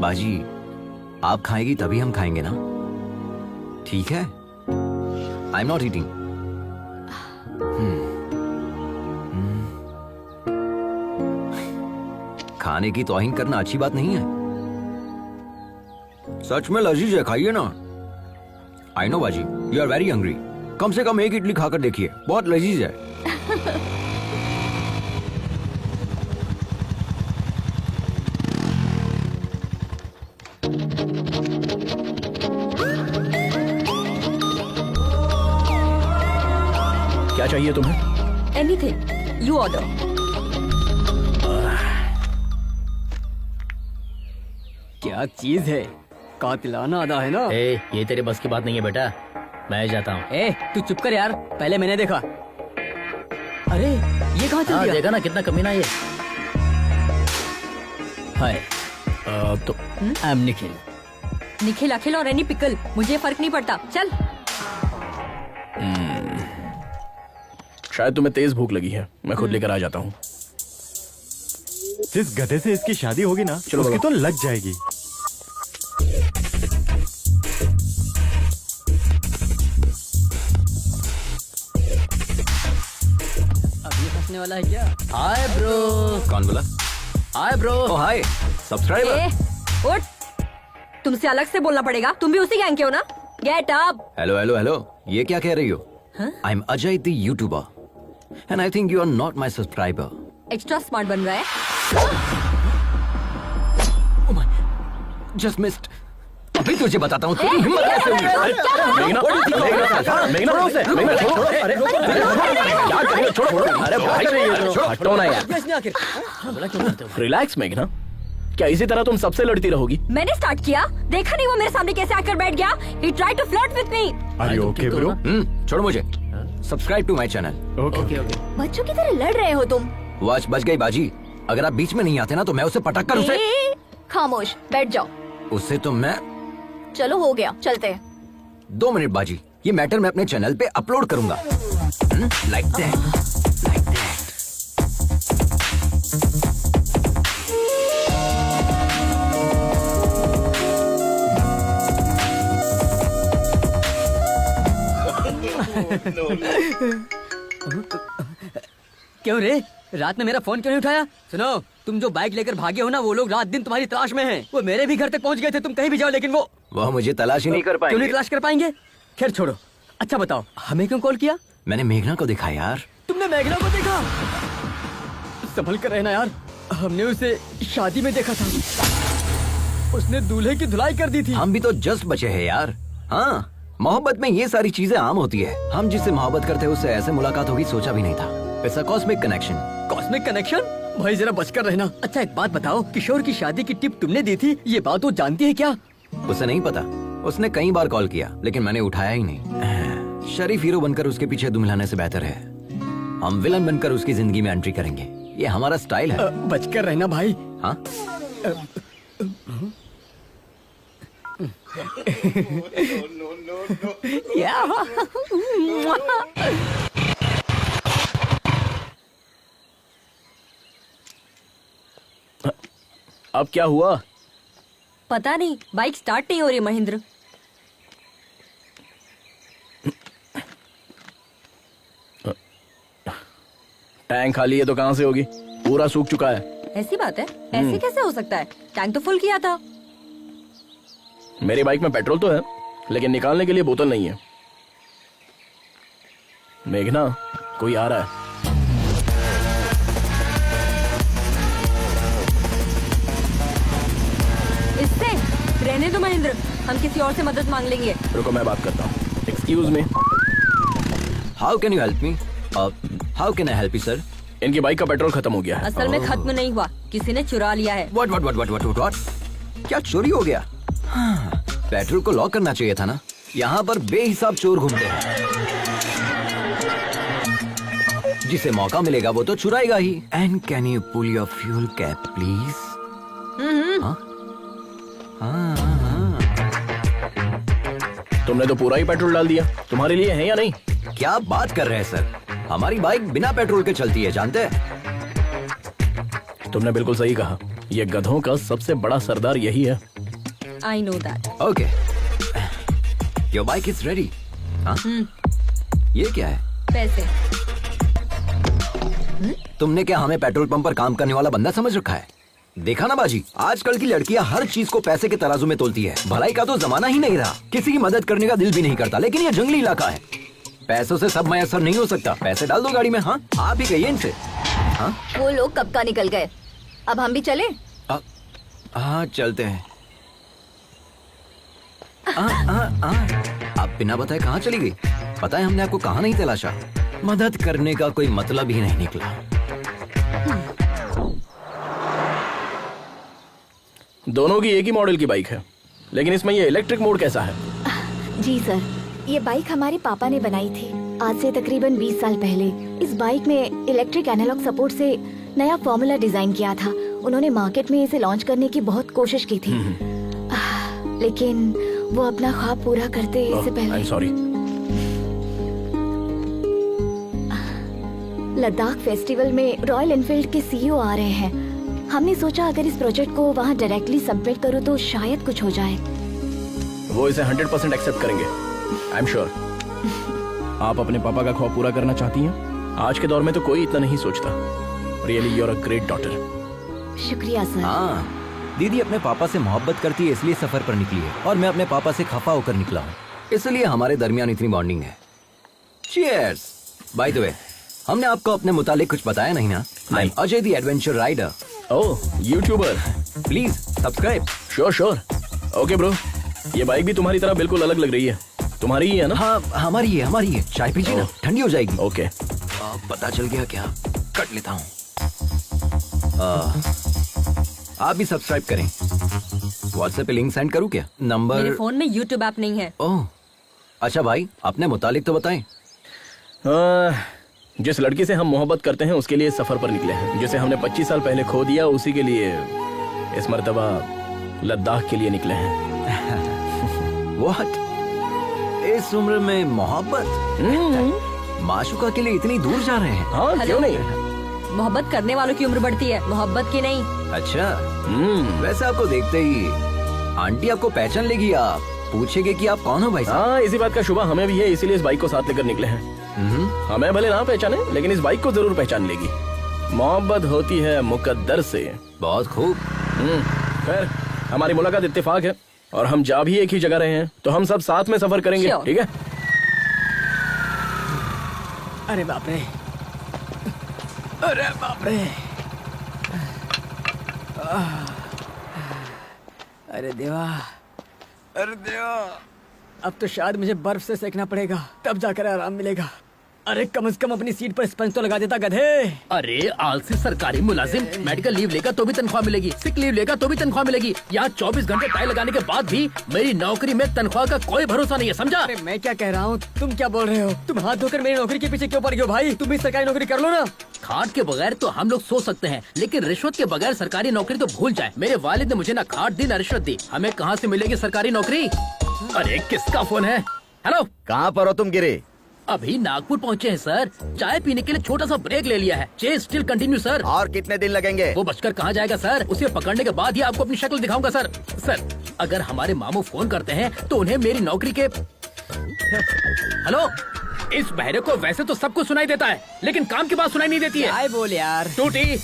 बाजी, आप खाएगी तभी हम खाएंगे ना, ठीक है? I am not eating. खाने की तौहीन करना अच्छी बात नहीं है। सच में लजीज है, खाइए ना। आई नो बाजी, यू आर वेरी हंग्री। कम से कम एक इडली खाकर देखिए, बहुत लजीज है। क्या चाहिए तुम्हें? Anything you order. क्या चीज है, कातिलाना अदा है ना। ये तेरे बस की बात नहीं है बेटा, मैं जाता हूँ। तू चुप कर यार, पहले मैंने देखा। अरे ये कहाँ चल गया? देखा ना कितना कमीना ये। हाय, तो आई एम निखिल। निखिल, अखिल और एनी पिकल, मुझे फर्क नहीं पड़ता। चल। शायद तुम्हें तेज भूख लगी है, मैं खुद लेकर आ जाता हूँ। जिस गधे से इसकी शादी होगी ना, चलो उसकी बाबा। तो लग जाएगी। अभी फंसने वाला है क्या? Hi bro. कौन बोला? Hi bro. Oh hi subscriber. उठ, तुमसे अलग से बोलना पड़ेगा, तुम भी उसी गैंग के हो ना। Get up. Hello hello hello, ये क्या कह रही हो? I am Ajay the youtuber and I think you are not my subscriber. Extra smart बन रहा है। Just missed. अभी तुझे बताता हूँ तेरी हिम्मत कैसे हुई। अरे भाई हटो ना यार। रिलैक्स मेघना, क्या इसी तरह तुम सबसे लड़ती रहोगी? मैंने स्टार्ट किया, देखा नहीं वो मेरे सामने कैसे आकर बैठ गया। He tried to flirt with me. Are you okay bro? छोड़ो मुझे। Subscribe to my channel. Okay. बच्चों की तरह लड़ रहे हो तुम। वॉच बच गई बाजी। अगर आप बीच में नहीं आते ना तो मैं उसे पटक कर उसे खामोश बैठ जाओ। उससे तो मैं चलो हो गया, चलते हैं। 2 मिनट बाजी, ये मैटर मैं अपने चैनल पे अपलोड करूंगा। Like that, like that. क्यों रे, रात में मेरा फोन क्यों नहीं उठाया? सुनो, तुम जो बाइक लेकर भागे हो ना, वो लोग रात दिन तुम्हारी तलाश में हैं। वो मेरे भी घर तक पहुंच गए थे, तुम कहीं भी जाओ, लेकिन वो मुझे तलाश ही नहीं कर क्यों नहीं पाएंगे। तलाश कर पाएंगे? खैर छोड़ो। अच्छा बताओ, हमें क्यों कॉल किया? मैंने मेघना को देखा यार। तुमने मेघना को देखा? संभल कर रहना यार, हमने उसे शादी में देखा था। उसने दूल्हे की धुलाई कर दी थी। हम भी तो जस्ट बचे हैं यार। हाँ, मोहब्बत में ये सारी चीजें आम होती है। हम जिससे मोहब्बत करते हैं उससे ऐसे मुलाकात होगी सोचा भी नहीं था। It's a cosmic connection. Cosmic connection? भाई जरा बचकर रहना। अच्छा एक बात बताओ, किशोर की शादी की टिप तुमने दी थी, ये बात वो जानती है क्या? उसे नहीं पता। उसने कई बार कॉल किया लेकिन मैंने उठाया ही नहीं। शरीफ हीरो बनकर उसके पीछे दुम हिलाने से बेहतर है हम विलन बनकर उसकी जिंदगी में एंट्री करेंगे। ये हमारा स्टाइल है। बचकर रहना भाई। हाँ? अब क्या हुआ? पता नहीं, बाइक स्टार्ट नहीं हो रही महेंद्र। टैंक खाली है तो कहाँ से होगी? पूरा सूख चुका है। ऐसी बात है? ऐसे कैसे हो सकता है? टैंक तो फुल किया था। मेरी बाइक में पेट्रोल तो है लेकिन निकालने के लिए बोतल नहीं है। मेघना, कोई आ रहा है। इससे रहने दो महेंद्र, हम किसी और से मदद मांग लेंगे। रुको मैं बात करता हूँ। Excuse me. How can you help me? How can I help you sir? इनकी बाइक का पेट्रोल खत्म हो गया है। असल में खत्म नहीं हुआ, किसी ने चुरा लिया है। व्हाट? क्या चोरी हो गया? हाँ, पेट्रोल को लॉक करना चाहिए था ना। यहाँ पर बेहिसाब चोर घूमते हैं। जिसे मौका मिलेगा वो तो चुराएगा ही। And can you pull your fuel cap please? तुमने तो पूरा ही पेट्रोल डाल दिया। तुम्हारे लिए है या नहीं? क्या बात कर रहे हैं सर? हमारी बाइक बिना पेट्रोल के चलती है, जानते हैं? तुमने बिल्कुल सही कहा। ये गधों का सबसे बड़ा सरदार यही है। I know that. Okay, your bike is ready. ये क्या है? पैसे। तुमने क्या हमें पेट्रोल पंप पर काम करने वाला बंदा समझ रखा है? देखा ना बाजी, आजकल की लड़कियां हर चीज को पैसे के तराजू में तोलती है। भलाई का तो जमाना ही नहीं रहा। किसी की मदद करने का दिल भी नहीं करता। लेकिन ये जंगली इलाका है, पैसों से सब मैसर नहीं हो सकता। पैसे डाल दो गाड़ी में। हाँ, आप ही कहिए इनसे। हाँ, वो लोग कब का निकल गए, अब हम भी चले? हाँ चलते हैं। आप बिना बताए कहाँ चली गई? पता है हमने आपको कहाँ नहीं तलाशा। मदद करने का कोई मतलब ही नहीं निकला। दोनों की एक ही मॉडल की बाइक है, लेकिन इसमें ये इलेक्ट्रिक मोड कैसा है? जी सर, ये बाइक हमारे पापा ने बनाई थी आज से तकरीबन 20 साल पहले। इस बाइक में इलेक्ट्रिक एनालॉग सपोर्ट से नया फॉर्मूला डिजाइन किया था। उन्होंने मार्केट में इसे लॉन्च करने की बहुत कोशिश की थी, लेकिन वो अपना ख्वाब पूरा करते इससे पहले। सॉरी। लद्दाख फेस्टिवल में रॉयल एनफील्ड के सीईओ आ रहे हैं। हमने सोचा अगर इस प्रोजेक्ट को वहाँ डायरेक्टली सबमिट करो तो शायद कुछ हो जाए। वो इसे 100% एक्सेप्ट करेंगे, आई एम श्योर। आप अपने पापा का ख्वाब पूरा करना चाहती हैं? आज के दौर में तो कोई इतना नहीं सोचता। Really you are a great daughter. शुक्रिया सर। हाँ, दीदी अपने पापा से मोहब्बत करती है इसलिए सफर पर निकली है, और मैं अपने पापा से खफा होकर निकला हूँ, इसलिए हमारे दरमियान इतनी बॉन्डिंग है। चीयर्स। बाय द वे, हमने आपको अपने मुतालिक कुछ बताया नहीं ना? नहीं। Ajay the adventure rider. Oh, youtuber. Please subscribe. Sure. Okay bro, ये बाइक भी तुम्हारी तरह बिल्कुल अलग लग रही है। तुम्हारी ही है ना? हाँ, हमारी है। चाय पीजिए ना, ठंडी हो जाएगी। ओके। पता चल गया क्या? कट लेता हूँ। आप भी सब्सक्राइब करें। व्हाट्सएप पे लिंक सेंड करूँ क्या? नंबर? मेरे फोन में यूट्यूब ऐप नहीं है। ओह, अच्छा भाई, अपने मुतालिक तो बताएं। जिस लड़की से हम मोहब्बत करते हैं उसके लिए सफर पर निकले हैं। जिसे हमने 25 साल पहले खो दिया, उसी के लिए इस मर्तबा लद्दाख के लिए निकले हैं। What? इस उम्र में मोहब्बत? माशुका के लिए इतनी दूर जा रहे हैं? हाँ, क्यों नहीं? मोहब्बत करने वालों की उम्र बढ़ती है, मोहब्बत की नहीं। अच्छा। वैसे आपको देखते ही आंटी आपको पहचान लेगी, आप पूछेगी कि आप कौन हो भाई साहब। हाँ, इसी बात का शुबा हमें भी है, इसीलिए इस बाइक को साथ लेकर निकले हैं। हमें भले ना पहचाने, लेकिन इस बाइक को जरूर पहचान लेगी। मोहब्बत होती है मुकद्दर से। बहुत खूब। खैर, हमारी मुलाकात इत्तेफाक है और हम जा भी एक ही जगह रहे हैं, तो हम सब साथ में सफर करेंगे, Sure. ठीक है? अरे बाप रे, अरे बाप रे, अरे देवा, अरे देवा, अब तो शायद मुझे बर्फ से सेकना पड़ेगा, तब जाकर आराम मिलेगा। अरे कम से कम अपनी सीट पर स्पंज तो लगा देता गधे। अरे आलसी सरकारी मुलाजिम, मेडिकल लीव लेगा तो भी तनख्वाह मिलेगी, सिक लीव लेगा तो भी तनख्वाह मिलेगी। यहाँ 24 घंटे टाई लगाने के बाद भी मेरी नौकरी में तनख्वाह का कोई भरोसा नहीं है, समझा? अरे मैं क्या कह रहा हूँ, तुम क्या बोल रहे हो? तुम हाथ धोकर मेरी नौकरी के पीछे क्यों पड़ गए हो भाई? तुम भी सरकारी नौकरी कर लो ना। खाट के बगैर तो हम लोग सोच सकते हैं, लेकिन रिश्वत के बगैर सरकारी नौकरी तो भूल जाए। मेरे वालिद ने मुझे ना खाट दी ना रिश्वत दी, हमें कहाँ से मिलेगी सरकारी नौकरी? अरे किसका फोन है? हेलो, कहाँ पर हो तुम गिरे? अभी नागपुर पहुँचे हैं सर, चाय पीने के लिए छोटा सा ब्रेक ले लिया है। Chase still continue sir. और कितने दिन लगेंगे? वो बचकर कहाँ जाएगा सर, उसे पकड़ने के बाद ही आपको अपनी शक्ल दिखाऊंगा सर। सर, अगर हमारे मामू फोन करते हैं तो उन्हें मेरी नौकरी के हेलो, इस बहरे को वैसे तो सब कुछ सुनाई देता है, लेकिन काम की बात सुनाई नहीं देती है। आए बोल यार। टूटी।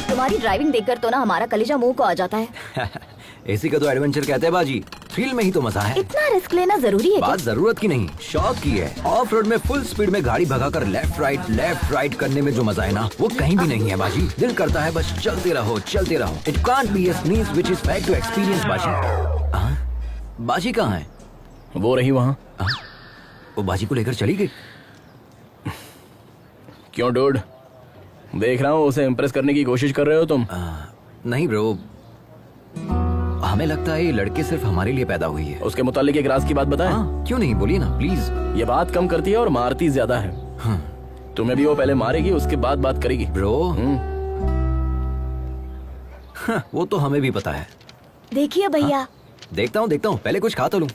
तुम्हारी ड्राइविंग देखकर तो ना हमारा कलेजा मुंह को आ जाता है। इसी का तो एडवेंचर कहते हैं बाजी, थ्रिल में ही तो मजा है। इतना रिस्क लेना जरूरी है क्या? बात जरूरत की नहीं, शौक की है। ऑफ रोड में फुल स्पीड में गाड़ी भगाकर लेफ्ट राइट करने में जो मजा है ना, वो कहीं भी नहीं है बाजी। दिल करता है बस चलते रहो। It can't be a sneeze which is fact to experience बाजी। बाजी कहाँ है? वो रही वहाँ। वो बाजी को लेकर चली गई। क्यों डूड, देख रहा हूँ उसे इम्प्रेस करने की कोशिश कर रहे हो तुम। नहीं ब्रो, हमें लगता है ये लड़के सिर्फ हमारे लिए पैदा हुई है। उसके मुतालिक एक राज की बात बताएं? क्यों नहीं, बोलिए ना प्लीज। ये बात कम करती है और मारती ज्यादा है। तुम्हें भी वो पहले मारेगी, उसके बाद बात करेगी। ब्रो, वो तो हमें भी पता है। देखिए भैया। देखता हूँ, पहले कुछ खा तो लूं।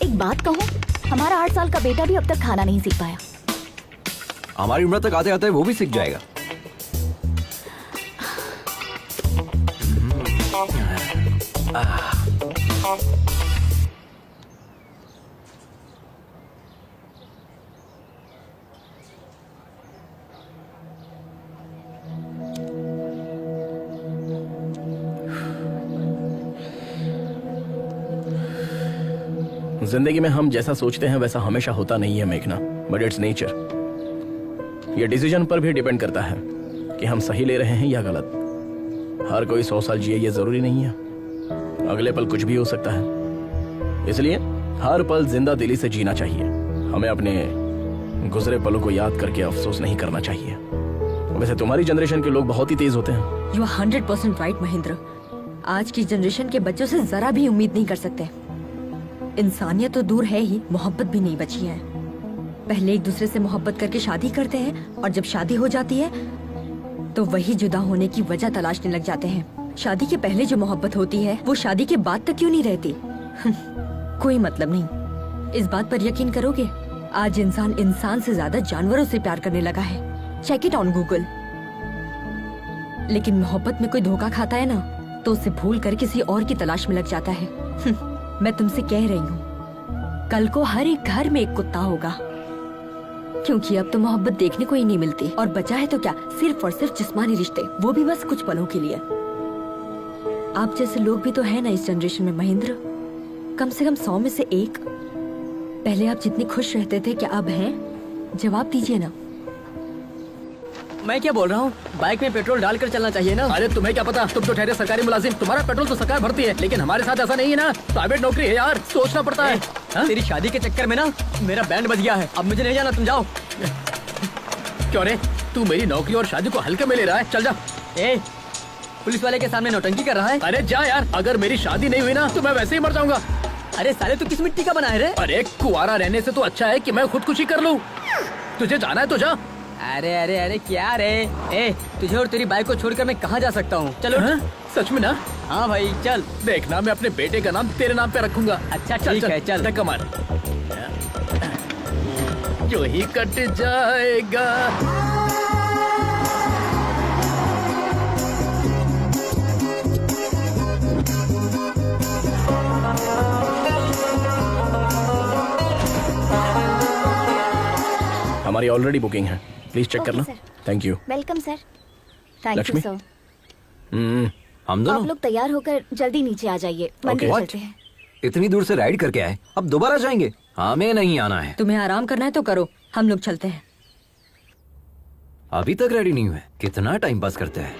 एक बात कहूँ, हमारा 8 साल का बेटा भी अब तक खाना नहीं सीख पाया। हमारी उम्र तक आते आते वो भी सीख जाएगा। जिंदगी में हम जैसा सोचते हैं वैसा हमेशा होता नहीं है मेघना, बट इट्स नेचर। ये डिसीजन पर भी डिपेंड करता है कि हम सही ले रहे हैं या गलत। हर कोई 100 साल जिए ये जरूरी नहीं है, अगले पल कुछ भी हो सकता है। इसलिए हर पल जिंदा दिली से जीना चाहिए। हमें अपने गुजरे पलों को याद करके अफसोस नहीं करना चाहिए। वैसे तुम्हारी जनरेशन के लोग बहुत ही तेज होते हैं। You are 100% right Mahendra. आज की जनरेशन के बच्चों से जरा भी उम्मीद नहीं कर सकते। इंसानियत तो दूर है ही, मोहब्बत भी नहीं बची है। पहले एक दूसरे से मोहब्बत करके शादी करते हैं और जब शादी हो जाती है तो वही जुदा होने की वजह तलाशने लग जाते हैं। शादी के पहले जो मोहब्बत होती है वो शादी के बाद तक क्यों नहीं रहती? कोई मतलब नहीं। इस बात पर यकीन करोगे, आज इंसान से ज्यादा जानवरों से प्यार करने लगा है। Check it on Google. लेकिन मोहब्बत में कोई धोखा खाता है ना, तो उसे भूल कर किसी और की तलाश में लग जाता है। मैं तुमसे कह रही हूँ, कल को हर एक घर में एक कुत्ता होगा, क्योंकि अब तो मोहब्बत देखने को ही नहीं मिलती। और बचा है तो क्या, सिर्फ और सिर्फ जिस्मानी रिश्ते, वो भी बस कुछ पलों के लिए। आप जैसे लोग भी तो है ना इस जनरेशन में महेंद्र, कम से कम 100 में से एक। पहले आप जितनी खुश रहते थे, क्या अब हैं? जवाब दीजिए ना। मैं क्या बोल रहा हूँ, बाइक में पेट्रोल डालकर चलना चाहिए ना। अरे तुम्हें क्या पता, तुम तो ठहरे सरकारी मुलाजिम, तुम्हारा पेट्रोल तो सरकार भरती है, लेकिन हमारे साथ ऐसा नहीं है ना। प्राइवेट नौकरी है यार, सोचना पड़ता है। हाँ? तेरी शादी के चक्कर में ना मेरा बैंड बज गया है। अब मुझे नहीं जाना, तुम जाओ। क्यों रे, तू मेरी नौकरी और शादी को हल्के में ले रहा है? चल जा। ए, पुलिस वाले के सामने नौटंकी कर रहा है। अरे जा यार, अगर मेरी शादी नहीं हुई ना तो मैं वैसे ही मर जाऊंगा। अरे साले, तू किस मिट्टी का बना है रे? अरे कुआरा रहने से तो अच्छा है कि मैं खुदकुशी कर लूं। तुझे जाना है तो जा। अरे अरे अरे क्या रे? ए, तुझे और तेरी बाइक को छोड़कर मैं कहाँ जा सकता हूँ? चलो। हाँ? सच में ना? हाँ भाई चल। देखना, मैं अपने बेटे का नाम तेरे नाम पे रखूंगा। अच्छा ठीक है, चल। धक्का मार। जो ही कट जाएगा। हमारी ऑलरेडी बुकिंग है, प्लीज चेक करना। Thank you. Welcome sir. Thank you Lakshmi? Sir. हम आप दोनों लोग तैयार होकर जल्दी नीचे आ जाइए, मंदिर What? चलते हैं। इतनी दूर से राइड करके आए, अब दोबारा जाएंगे? हमें नहीं आना है। तुम्हें आराम करना है तो करो, हम लोग चलते हैं। अभी तक रेडी नहीं हुए, कितना टाइम पास करते हैं।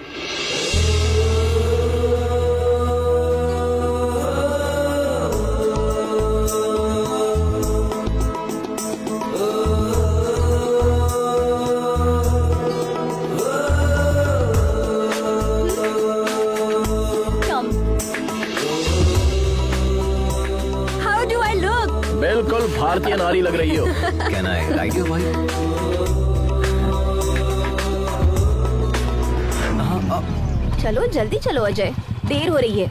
How do I look? बिल्कुल भारतीय नारी लग रही हो। कैन आई राइड यू भाई? चलो जल्दी चलो अजय, देर हो रही है।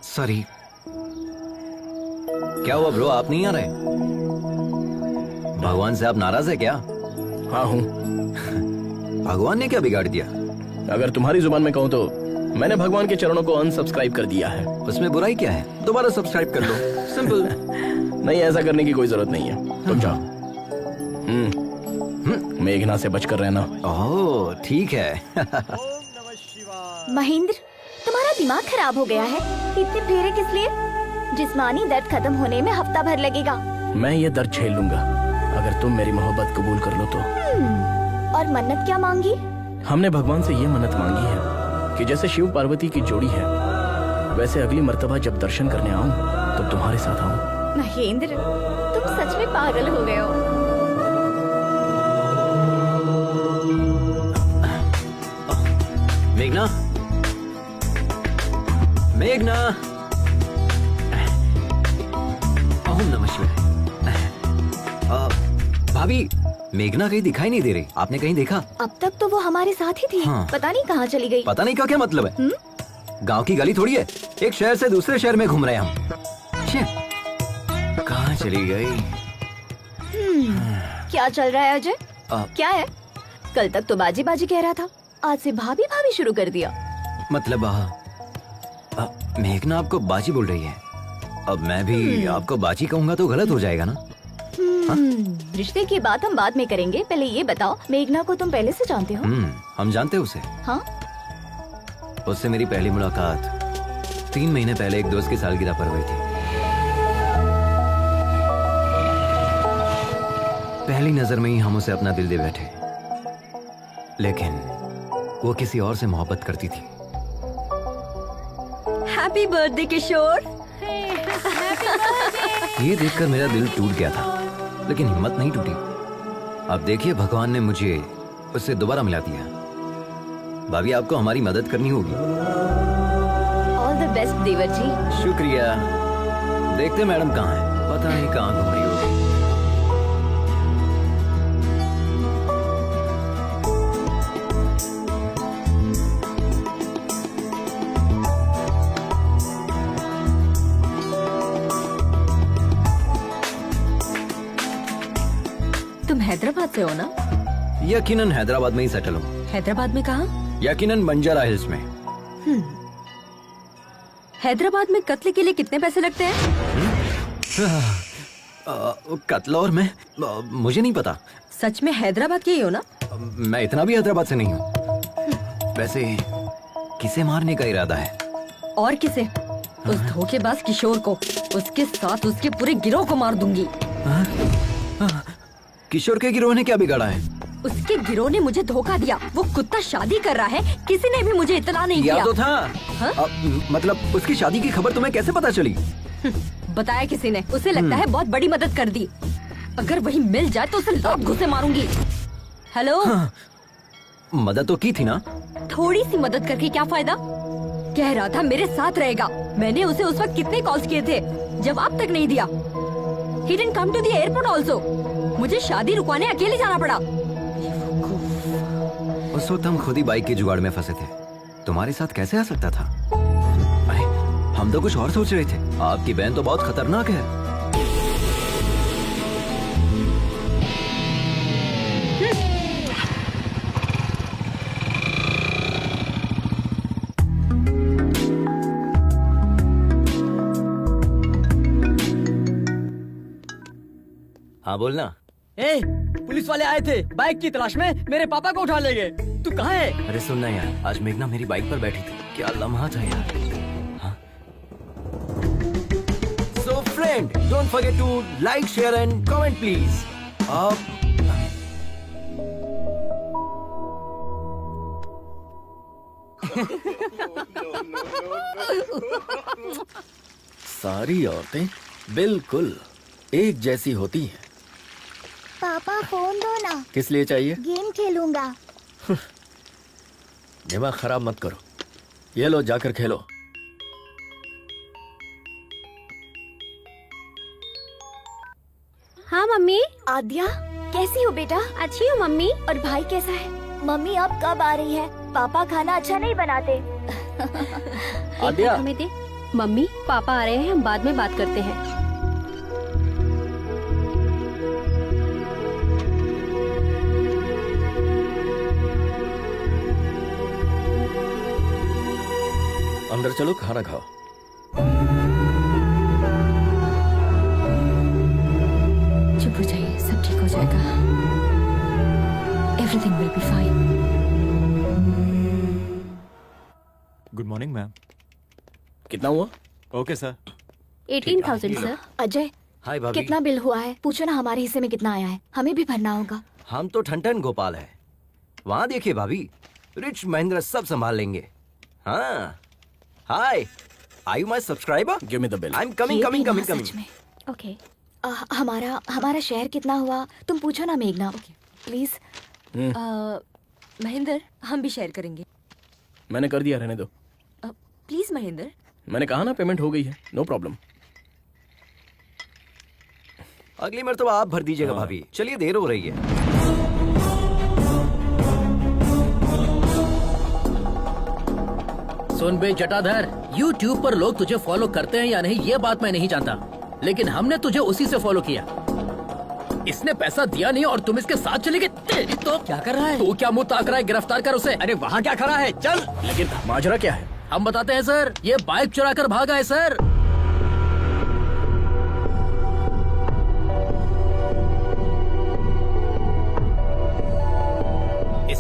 सॉरी। क्या हुआ ब्रो, आप नहीं आ रहे? भगवान से आप नाराज है क्या? हाँ हूँ। भगवान ने क्या बिगाड़ दिया? अगर तुम्हारी जुबान में कहूँ तो मैंने भगवान के चरणों को अनसब्सक्राइब कर दिया है। उसमें बुराई क्या है? दोबारा सब्सक्राइब कर लो, सिंपल। नहीं, ऐसा करने की कोई जरूरत नहीं है, तुम जाओ। मेघना से बचकर रहना। ओह ठीक है। महेंद्र, तुम्हारा दिमाग खराब हो गया है। इतने फेरे किस लिए? जिस्मानी दर्द खत्म होने में हफ्ता भर लगेगा। मैं ये दर्द झेल लूंगा अगर तुम मेरी मोहब्बत कबूल कर लो तो। और मन्नत क्या मांगी? हमने भगवान से ये मन्नत मांगी है कि जैसे शिव पार्वती की जोड़ी है, वैसे अगली मर्तबा जब दर्शन करने आऊं तो तुम्हारे साथ आऊं। महेंद्र, तुम सच में पागल हो गए हो। मेघना, मेघना, ओम नमः शिवाय। भाभी, मेघना कहीं दिखाई नहीं दे रही, आपने कहीं देखा? अब तक तो वो हमारे साथ ही थी। हाँ। पता नहीं कहाँ चली गई। पता नहीं का क्या मतलब है? गांव की गली थोड़ी है, एक शहर से दूसरे शहर में घूम रहे हैं हम। छे, कहाँ चली गई? क्या चल रहा है अजय? क्या है? कल तक तो बाजी बाजी कह रहा था, आज से भाभी भाभी शुरू कर दिया। मतलब मेघना आपको बाजी बोल रही है, अब मैं भी आपको बाजी कहूंगा तो गलत हो जाएगा ना? रिश्ते की बात हम बाद में करेंगे, पहले ये बताओ मेघना को तुम पहले से जानते हो? हम जानते हैं उसे। हाँ, उससे मेरी पहली मुलाकात 3 महीने पहले एक दोस्त की सालगिरह पर हुई थी। पहली नजर में ही हम उसे अपना दिल दे बैठे, लेकिन वो किसी और से मोहब्बत करती थी। हैप्पी बर्थडे किशोर। ये देखकर मेरा दिल टूट गया था, लेकिन हिम्मत नहीं टूटी। अब देखिए, भगवान ने मुझे उससे दोबारा मिला दिया। भाभी, आपको हमारी मदद करनी होगी। ऑल द बेस्ट देवर जी। शुक्रिया। देखते मैडम कहाँ है, पता नहीं कहाँ घूम रही होगी। तुम हैदराबाद से हो ना? यकीनन हैदराबाद में ही सेटल हूँ। हैदराबाद में कहाँ? यकीनन बंजारा हिल्स में। हैदराबाद में कत्ल के लिए कितने पैसे लगते हैं? कत्ल और मैं मुझे नहीं पता। सच में हैदराबाद के ही हो ना? मैं इतना भी हैदराबाद से नहीं हूँ। वैसे किसे मारने का इरादा है? और किसे? उस धोखेबाज किशोर को, उसके साथ उसके पूरे गिरोह को मार दूंगी। किशोर के गिरोह ने क्या बिगाड़ा है? उसके गिरोह ने मुझे धोखा दिया। वो कुत्ता शादी कर रहा है, किसी ने भी मुझे इतला नहीं किया किया। तो था। हाँ? मतलब उसकी शादी की खबर तुम्हें कैसे पता चली? बताया किसी ने। उसे लगता है बहुत बड़ी मदद कर दी। अगर वही मिल जाए तो उसे लात घुसे मारूंगी। हेलो। मदद तो की थी ना? थोड़ी सी मदद करके क्या फायदा? कह रहा था मेरे साथ रहेगा। मैंने उसे उस वक्त कितने कॉल्स किए थे, जवाब तक नहीं दिया। He didn't come to the airport also. मुझे शादी रुकवाने अकेले जाना पड़ा। उस वक्त हम खुद ही बाइक के जुगाड़ में फंसे थे। तुम्हारे साथ कैसे आ सकता था? अरे, हम तो कुछ और सोच रहे थे। आपकी बहन तो बहुत खतरनाक है। हाँ बोलना। ए, पुलिस वाले आए थे बाइक की तलाश में, मेरे पापा को उठा ले गए। तू कहाँ है? अरे सुनना यार, आज मेघना मेरी बाइक पर बैठी थी। क्या लम्हा था यार। हाँ? So friend, don't forget to like, share and comment please. सारी औरतें बिल्कुल एक जैसी होती हैं। पापा फोन दो ना। किस लिए चाहिए? गेम खेलूंगा। दिमाग खराब मत करो। ये लो, जाकर खेलो। हाँ मम्मी। आद्या, कैसी हो बेटा? अच्छी हूँ मम्मी। और भाई कैसा है? मम्मी अब कब आ रही है? पापा खाना अच्छा नहीं बनाते। आद्या हमें दे। मम्मी पापा आ रहे हैं, हम बाद में बात करते हैं। अंदर चलो, खाना खाओ। चुप हो जाइए, सब ठीक हो जाएगा। Everything will be fine. Good morning ma'am. कितना हुआ? Okay sir. 18,000 सर। अजय, हाय भाभी। कितना बिल हुआ है? पूछो ना हमारे हिस्से में कितना आया है, हमें भी भरना होगा। हम तो ठन गोपाल है। वहाँ देखिए भाभी, रिच महेंद्र सब संभाल लेंगे। हाँ। Hi, are you my subscriber? Give me the bill. I am coming ये कमिंग भी ना, कमिंग कमिंग। सच में। ओके। हमारा शेयर कितना हुआ तुम पूछो ना मेघना, प्लीज। महेंद्र, हम भी शेयर करेंगे। मैंने कर दिया, रहने दो। प्लीज महेंद्र। मैंने कहा ना, पेमेंट हो गई है, नो प्रॉब्लम। अगली मर्तबा आप भर दीजिएगा भाभी। चलिए, देर हो रही है। सुन बे जटाधर, YouTube पर लोग तुझे फॉलो करते हैं या नहीं ये बात मैं नहीं जानता, लेकिन हमने तुझे उसी से फॉलो किया। इसने पैसा दिया नहीं और तुम इसके साथ चले गए। तेरी तो क्या कर रहा है? तू क्या मुंह ताक रहा है? गिरफ्तार कर उसे। अरे वहाँ क्या खड़ा है? चल। लेकिन माजरा क्या है? हम बताते हैं सर, ये बाइक चुरा कर भागा है सर।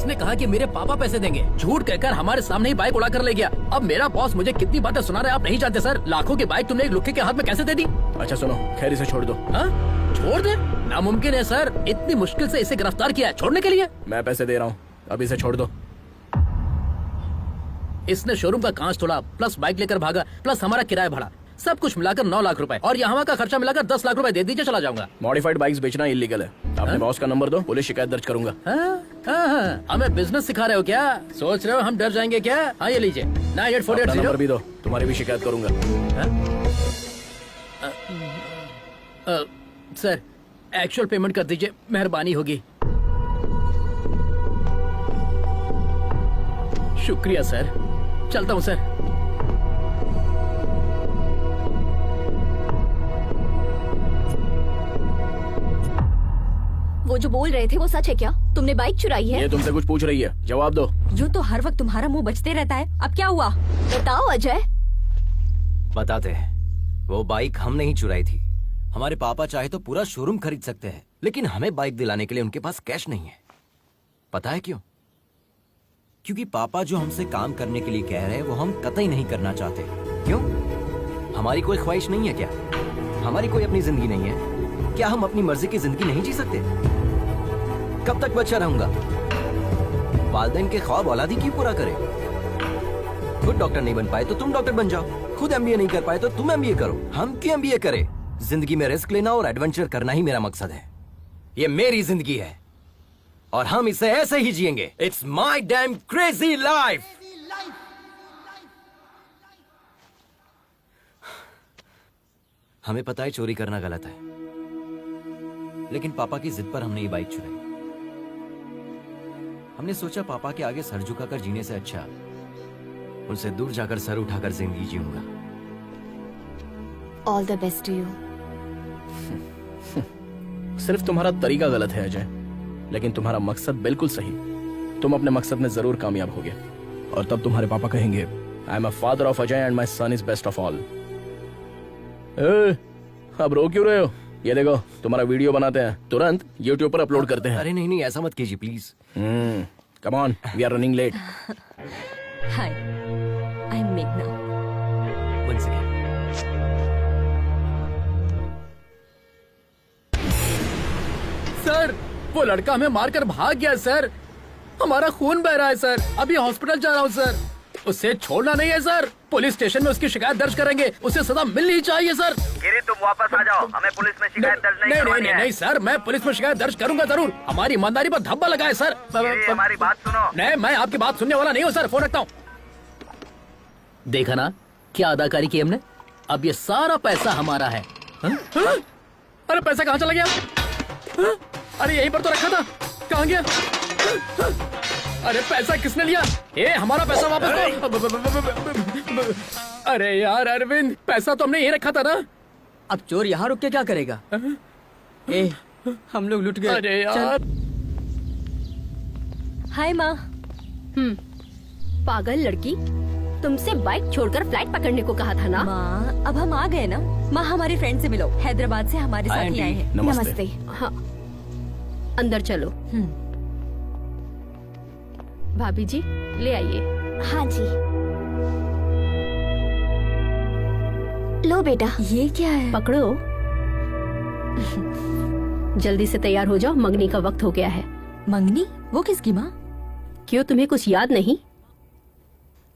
उसने कहा कि मेरे पापा पैसे देंगे। झूठ कहकर हमारे सामने ही बाइक उड़ा कर ले गया। अब मेरा बॉस मुझे कितनी बातें सुना रहा है आप नहीं जानते सर। लाखों की बाइक तुमने एक लुक्के के हाथ में कैसे दे दी? अच्छा सुनो, खैर इसे छोड़ दो। हाँ? छोड़ दे? नामुमकिन है सर, इतनी मुश्किल से इसे गिरफ्तार किया है, छोड़ने के लिए? मैं पैसे दे रहा हूँ, अब इसे छोड़ दो। इसने शोरूम का कांच तोड़ा, प्लस बाइक लेकर भागा, प्लस हमारा किराया भाड़ा, सब कुछ मिलाकर 9 लाख रुपए, और यहाँ का खर्चा मिलाकर 10 लाख रुपए दे दीजिए, चला जाऊंगा। मॉडिफाइड बाइक्स बेचना इलीगल है। अपने बॉस का नंबर दो, पुलिस शिकायत दर्ज करूंगा। हाँ, हमें बिजनेस सिखा रहे हो क्या? सोच रहे हो हम डर जाएंगे क्या? हाँ ये लीजिए, 9848 नंबर भी दो, तुम्हारी भी शिकायत करूंगा। सर एक्चुअल पेमेंट कर दीजिए, मेहरबानी होगी। शुक्रिया सर, चलता हूँ सर। वो जो बोल रहे थे वो सच है क्या? तुमने बाइक चुराई है? ये तुमसे कुछ पूछ रही है, जवाब दो। यूं तो हर वक्त तुम्हारा मुंह बचते रहता है, अब क्या हुआ? बताओ अजय। बताते हैं। वो बाइक हम नहीं चुराई थी। हमारे पापा चाहे तो पूरा शोरूम खरीद सकते हैं, लेकिन हमें बाइक दिलाने के लिए उनके पास कैश नहीं है। पता है क्यों? क्योंकि पापा जो हमसे काम करने के लिए कह रहे हैं वो हम कतई नहीं करना चाहते। क्यों? हमारी कोई ख्वाहिश नहीं है क्या? हमारी कोई अपनी जिंदगी नहीं है क्या? हम अपनी मर्जी की जिंदगी नहीं जी सकते? कब तक बच्चा रहूंगा? वालिदैन के ख्वाब औलादी क्यों पूरा करे? खुद डॉक्टर नहीं बन पाए तो तुम डॉक्टर बन जाओ, खुद एमबीए नहीं कर पाए तो तुम एमबीए करो। हम क्यों एमबीए करें? जिंदगी में रिस्क लेना और एडवेंचर करना ही मेरा मकसद है। ये मेरी जिंदगी है और हम इसे ऐसे ही जिएंगे। It's my dam crazy life. हमें पता है चोरी करना गलत है, लेकिन पापा की जिद पर हमने ये बाइक चुराई। हमने सोचा पापा के आगे सर झुकाकर जीने से अच्छा उनसे दूर जाकर सर उठाकर जिंदगी जीऊंगा। All the best to you. सिर्फ तुम्हारा तरीका गलत है अजय, लेकिन तुम्हारा मकसद बिल्कुल सही। तुम अपने मकसद में जरूर कामयाब होगे और तब तुम्हारे पापा कहेंगे I am a father of Ajay and my son is best of all. अब रो क्यों रहे हो? ये देखो तुम्हारा वीडियो बनाते हैं, तुरंत YouTube पर अपलोड करते हैं। अरे नहीं नहीं, ऐसा मत कीजिए please. Come on, we are running late. Hi, I am मेघना। One second. सर वो लड़का हमें मारकर भाग गया सर, हमारा खून बह रहा है सर, अभी हॉस्पिटल जा रहा हूँ सर। उसे छोड़ना नहीं है सर, पुलिस स्टेशन में उसकी शिकायत दर्ज करेंगे, उसे सजा मिलनी चाहिए सर। गिरी तुम वापस आ जाओ, हमें पुलिस में शिकायत दर्ज नहीं करवानी है। नहीं सर, मैं पुलिस में शिकायत दर्ज करूंगा जरूर, हमारी ईमानदारी पर धब्बा लगा है सर। हमारी बात सुनो। नहीं, मैं आपकी बात सुनने वाला नहीं हूँ सर, फोन रखता हूँ। देखा ना क्या अदाकारी की हमने, अब ये सारा पैसा हमारा है। अरे पैसा कहाँ चला गया? अरे यहीं पर तो रखा था, कहाँ गया? अरे पैसा किसने लिया? हमारा पैसा वापस दो। अरे यार अरविंद, पैसा तो हमने यहीं रखा था ना। अब चोर यहाँ रुक के क्या करेगा? हम लोग लुट गए। अरे यार। हाय माँ। पागल लड़की, तुमसे बाइक छोड़कर फ्लाइट पकड़ने को कहा था ना। माँ अब हम आ गए ना। माँ हमारे फ्रेंड से मिलो, हैदराबाद से हमारे साथ ही आए हैं। नमस्ते। हाँ, अंदर चलो। भाभी जी ले आइए। हाँ जी। लो बेटा। ये क्या है? पकड़ो। जल्दी से तैयार हो जाओ, मंगनी का वक्त हो गया है। मंगनी? वो किसकी माँ? क्यों, तुम्हें कुछ याद नहीं?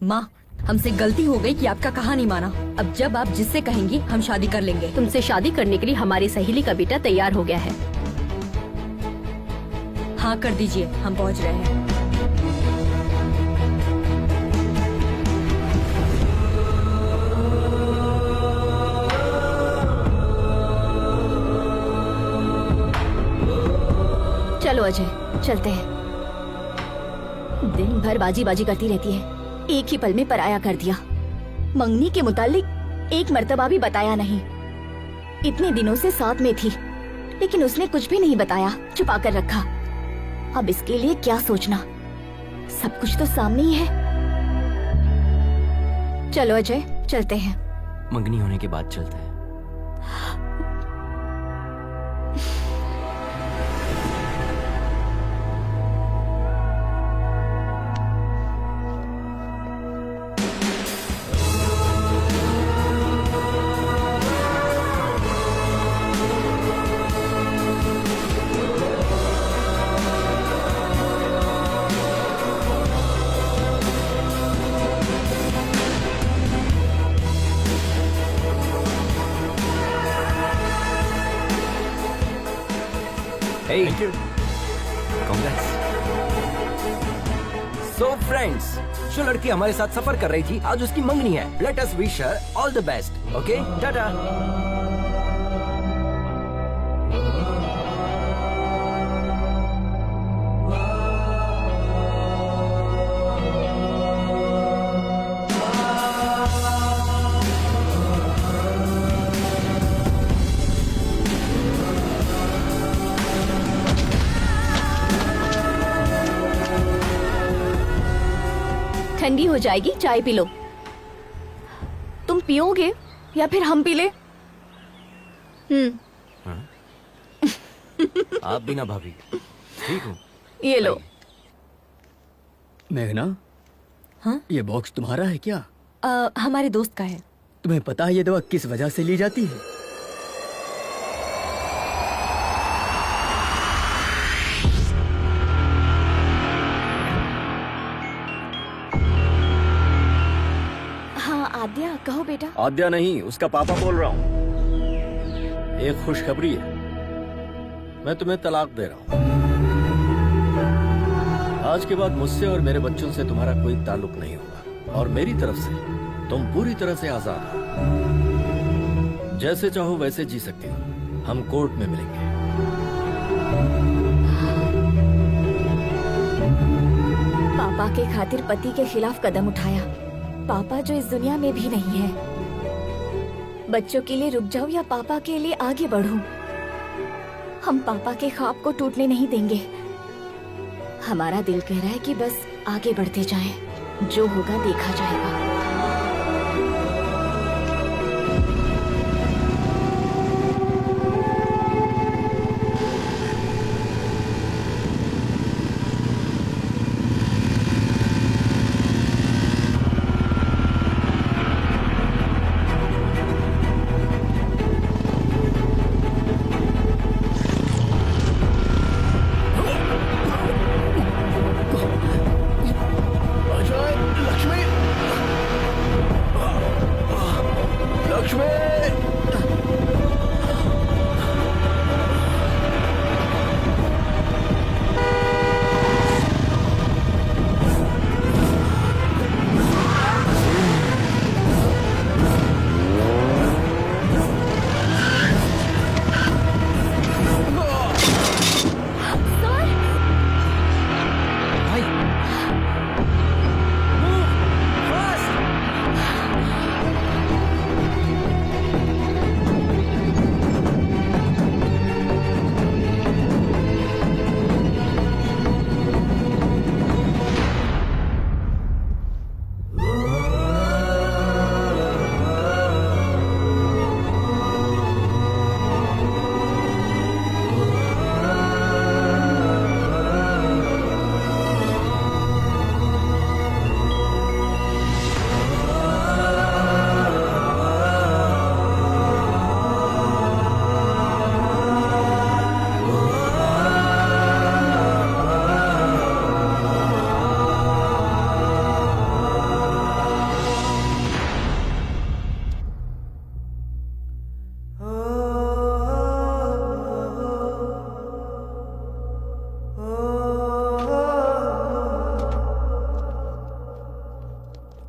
माँ हमसे गलती हो गई कि आपका कहा नहीं माना। अब जब आप जिससे कहेंगी हम शादी कर लेंगे। तुमसे शादी करने के लिए हमारी सहेली का बेटा तैयार हो गया है। हाँ कर दीजिए, हम पहुँच रहे हैं। चलो अजय, चलते हैं। दिन भर बाजी बाजी करती रहती है, एक ही पल में पराया कर दिया। मंगनी के मुतालिक एक मर्तबा भी बताया नहीं। इतने दिनों से साथ में थी, लेकिन उसने कुछ भी नहीं बताया, छुपा कर रखा। अब इसके लिए क्या सोचना, सब कुछ तो सामने ही है। चलो अजय, चलते हैं। मंगनी होने के बाद चलते हैं। Hey. Congrats. So friends, जो लड़की हमारे साथ सफर कर रही थी आज उसकी मंगनी है. Let us wish her all the best. Okay? Tata. ठंडी हो जाएगी, चाय पी लो. तुम पियोगे या फिर हम पी ले? आप भी ना भाभी. ठीक हूँ. ये लो. मेघना, हाँ? ये बॉक्स तुम्हारा है क्या? हमारे दोस्त का है. तुम्हें पता है ये दवा किस वजह से ली जाती है? हाँ आद्या, कहो बेटा. आद्या नहीं, उसका पापा बोल रहा हूँ. एक खुशखबरी है. मैं तुम्हें तलाक दे रहा हूँ. आज के बाद मुझसे और मेरे बच्चों से तुम्हारा कोई ताल्लुक नहीं होगा और मेरी तरफ से तुम पूरी तरह से आजाद हो. जैसे चाहो वैसे जी सकती हो. हम कोर्ट में मिलेंगे. पापा के खातिर पति के खिलाफ कदम उठाया. पापा जो इस दुनिया में भी नहीं है. बच्चों के लिए रुक जाऊं या पापा के लिए आगे बढ़ूं? हम पापा के ख्वाब को टूटने नहीं देंगे. हमारा दिल कह रहा है कि बस आगे बढ़ते जाएं. जो होगा देखा जाएगा.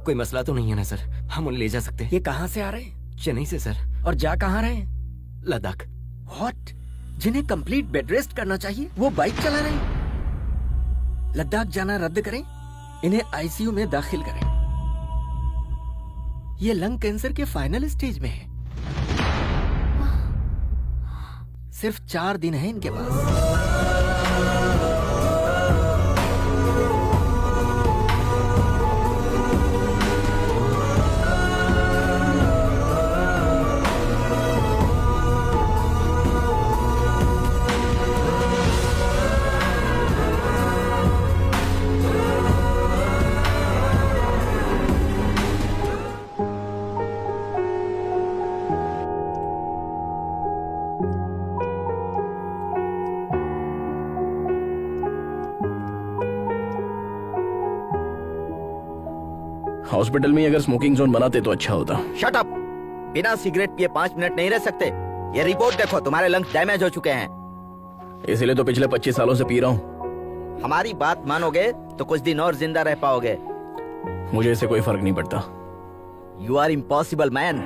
कोई मसला तो नहीं है ना सर? हम उन्हें ले जा सकते हैं. ये कहाँ से आ रहे हैं? चेन्नई से सर. और जा कहाँ रहे हैं? लद्दाख. व्हाट? जिन्हें कंप्लीट बेड रेस्ट करना चाहिए वो बाइक चला रहे हैं. लद्दाख जाना रद्द करें. इन्हें आईसीयू में दाखिल करें. ये लंग कैंसर के फाइनल स्टेज में है. सिर्फ 4 दिन है इनके पास. हॉस्पिटल में अगर स्मोकिंग जोन बनाते तो अच्छा होता. Shut up. बिना सिगरेट पिए 5 मिनट नहीं रह सकते. ये रिपोर्ट देखो, तुम्हारे लंग्स डैमेज हो चुके हैं. इसीलिए तो पिछले 25 सालों से पी रहा हूँ। हमारी बात मानोगे तो कुछ दिन और जिंदा रह पाओगे। मुझे इससे कोई फर्क नहीं पड़ता। You are impossible man.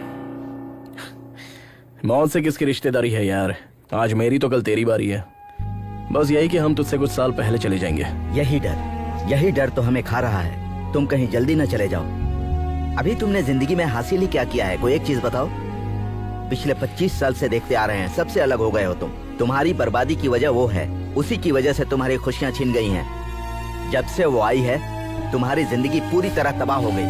मौत से किसकी रिश्तेदारी है यार? आज मेरी तो कल तेरी बारी है। बस यही कि हम तुझसे कुछ साल पहले चले जाएंगे। यही डर तो हमें खा रहा है। तुम कहीं जल्दी न चले जाओ। अभी तुमने जिंदगी में हासिल ही क्या किया है? कोई एक चीज बताओ। पिछले 25 साल से देखते आ रहे हैं, सबसे अलग हो गए हो तुम। तुम्हारी बर्बादी की वजह वो है, उसी की वजह से तुम्हारी खुशियां छिन गई हैं। जब से वो आई है तुम्हारी जिंदगी पूरी तरह तबाह हो गई।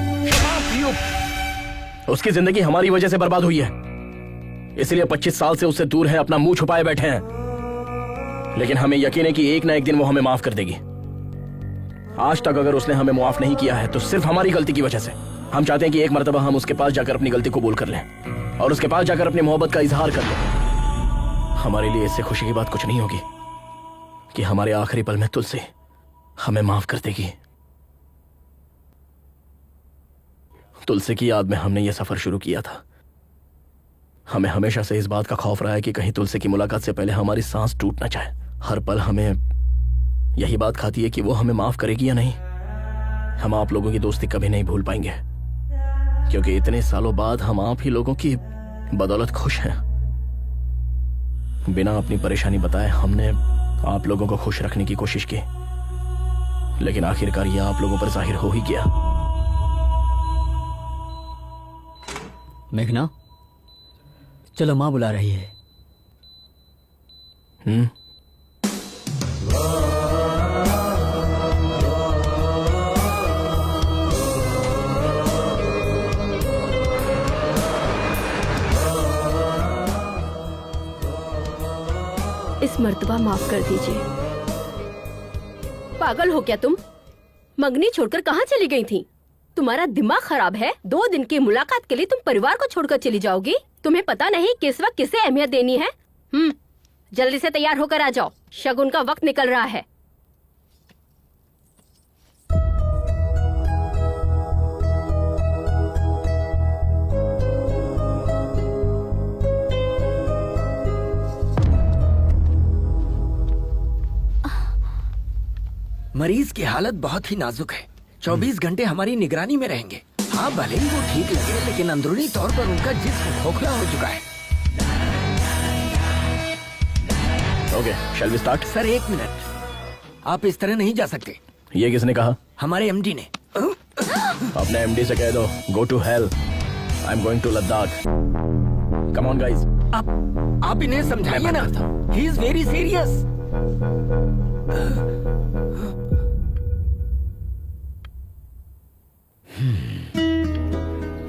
उसकी जिंदगी हमारी वजह से बर्बाद हुई है, इसलिए 25 साल से उससे दूर है, अपना मुंह छुपाए बैठे हैं। लेकिन हमें यकीन है कि एक ना एक दिन वो हमें माफ कर देगी। आज तक अगर उसने हमें माफ नहीं किया है तो सिर्फ हमारी गलती की वजह से। हम चाहते हैं कि एक मर्तबा हम उसके पास जाकर अपनी गलती कबूल कर लें और उसके पास जाकर अपनी मोहब्बत का इजहार कर लें। हमारे लिए इससे खुशी की बात कुछ नहीं होगी कि हमारे आखिरी पल में तुलसी हमें माफ कर देगी। तुलसी की याद में हमने यह सफर शुरू किया था। हमें हमेशा से इस बात का खौफ रहा है कि कहीं तुलसी की मुलाकात से पहले हमारी सांस टूट ना जाए। हर पल हमें यही बात खाती है कि वो हमें माफ करेगी या नहीं। हम आप लोगों की दोस्ती कभी नहीं भूल पाएंगे, क्योंकि इतने सालों बाद हम आप ही लोगों की बदौलत खुश हैं। बिना अपनी परेशानी बताए हमने आप लोगों को खुश रखने की कोशिश की, लेकिन आखिरकार यह आप लोगों पर जाहिर हो ही गया। मेघना, चलो माँ बुला रही है। इस मर्तबा माफ कर दीजिए। पागल हो क्या तुम? मंगनी छोड़कर कहाँ चली गई थी? तुम्हारा दिमाग खराब है? 2 दिन की मुलाकात के लिए तुम परिवार को छोड़कर चली जाओगी? तुम्हें पता नहीं किस वक्त किसे अहमियत देनी है? जल्दी से तैयार होकर आ जाओ, शगुन का वक्त निकल रहा है। मरीज की हालत बहुत ही नाजुक है। 24 घंटे हमारी निगरानी में रहेंगे। हाँ, भले ही वो ठीक लगे, लेकिन अंदरूनी तौर पर उनका जिस्म खोखला हो चुका है। Okay, shall we start? Sir 1 minute, आप इस तरह नहीं जा सकते। ये किसने कहा? हमारे एमडी ने। अपने एमडी से कह दो, go to hell, I am going to Ladakh. Come on guys. आप इन्हें समझाइए ना, ही इज वेरी सीरियस।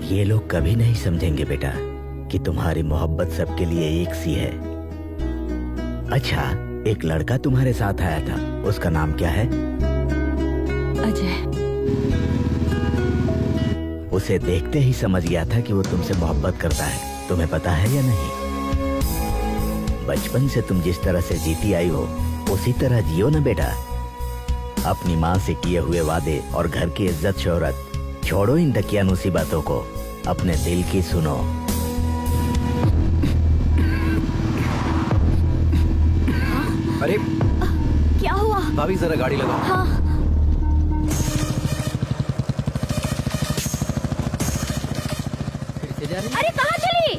ये लोग कभी नहीं समझेंगे बेटा कि तुम्हारी मोहब्बत सबके लिए एक सी है। अच्छा, एक लड़का तुम्हारे साथ आया था, उसका नाम क्या है? अजय। उसे देखते ही समझ गया था कि वो तुमसे मोहब्बत करता है। तुम्हें पता है या नहीं? बचपन से तुम जिस तरह से जीती आई हो उसी तरह जियो ना बेटा। अपनी माँ से किए हुए वादे और घर की इज्जत शोहरत छोड़ो, इन दकियानूसी बातों को, अपने दिल की सुनो। अरे क्या हुआ? भाभी जरा गाड़ी लगाओ। हाँ। अरे कहाँ चली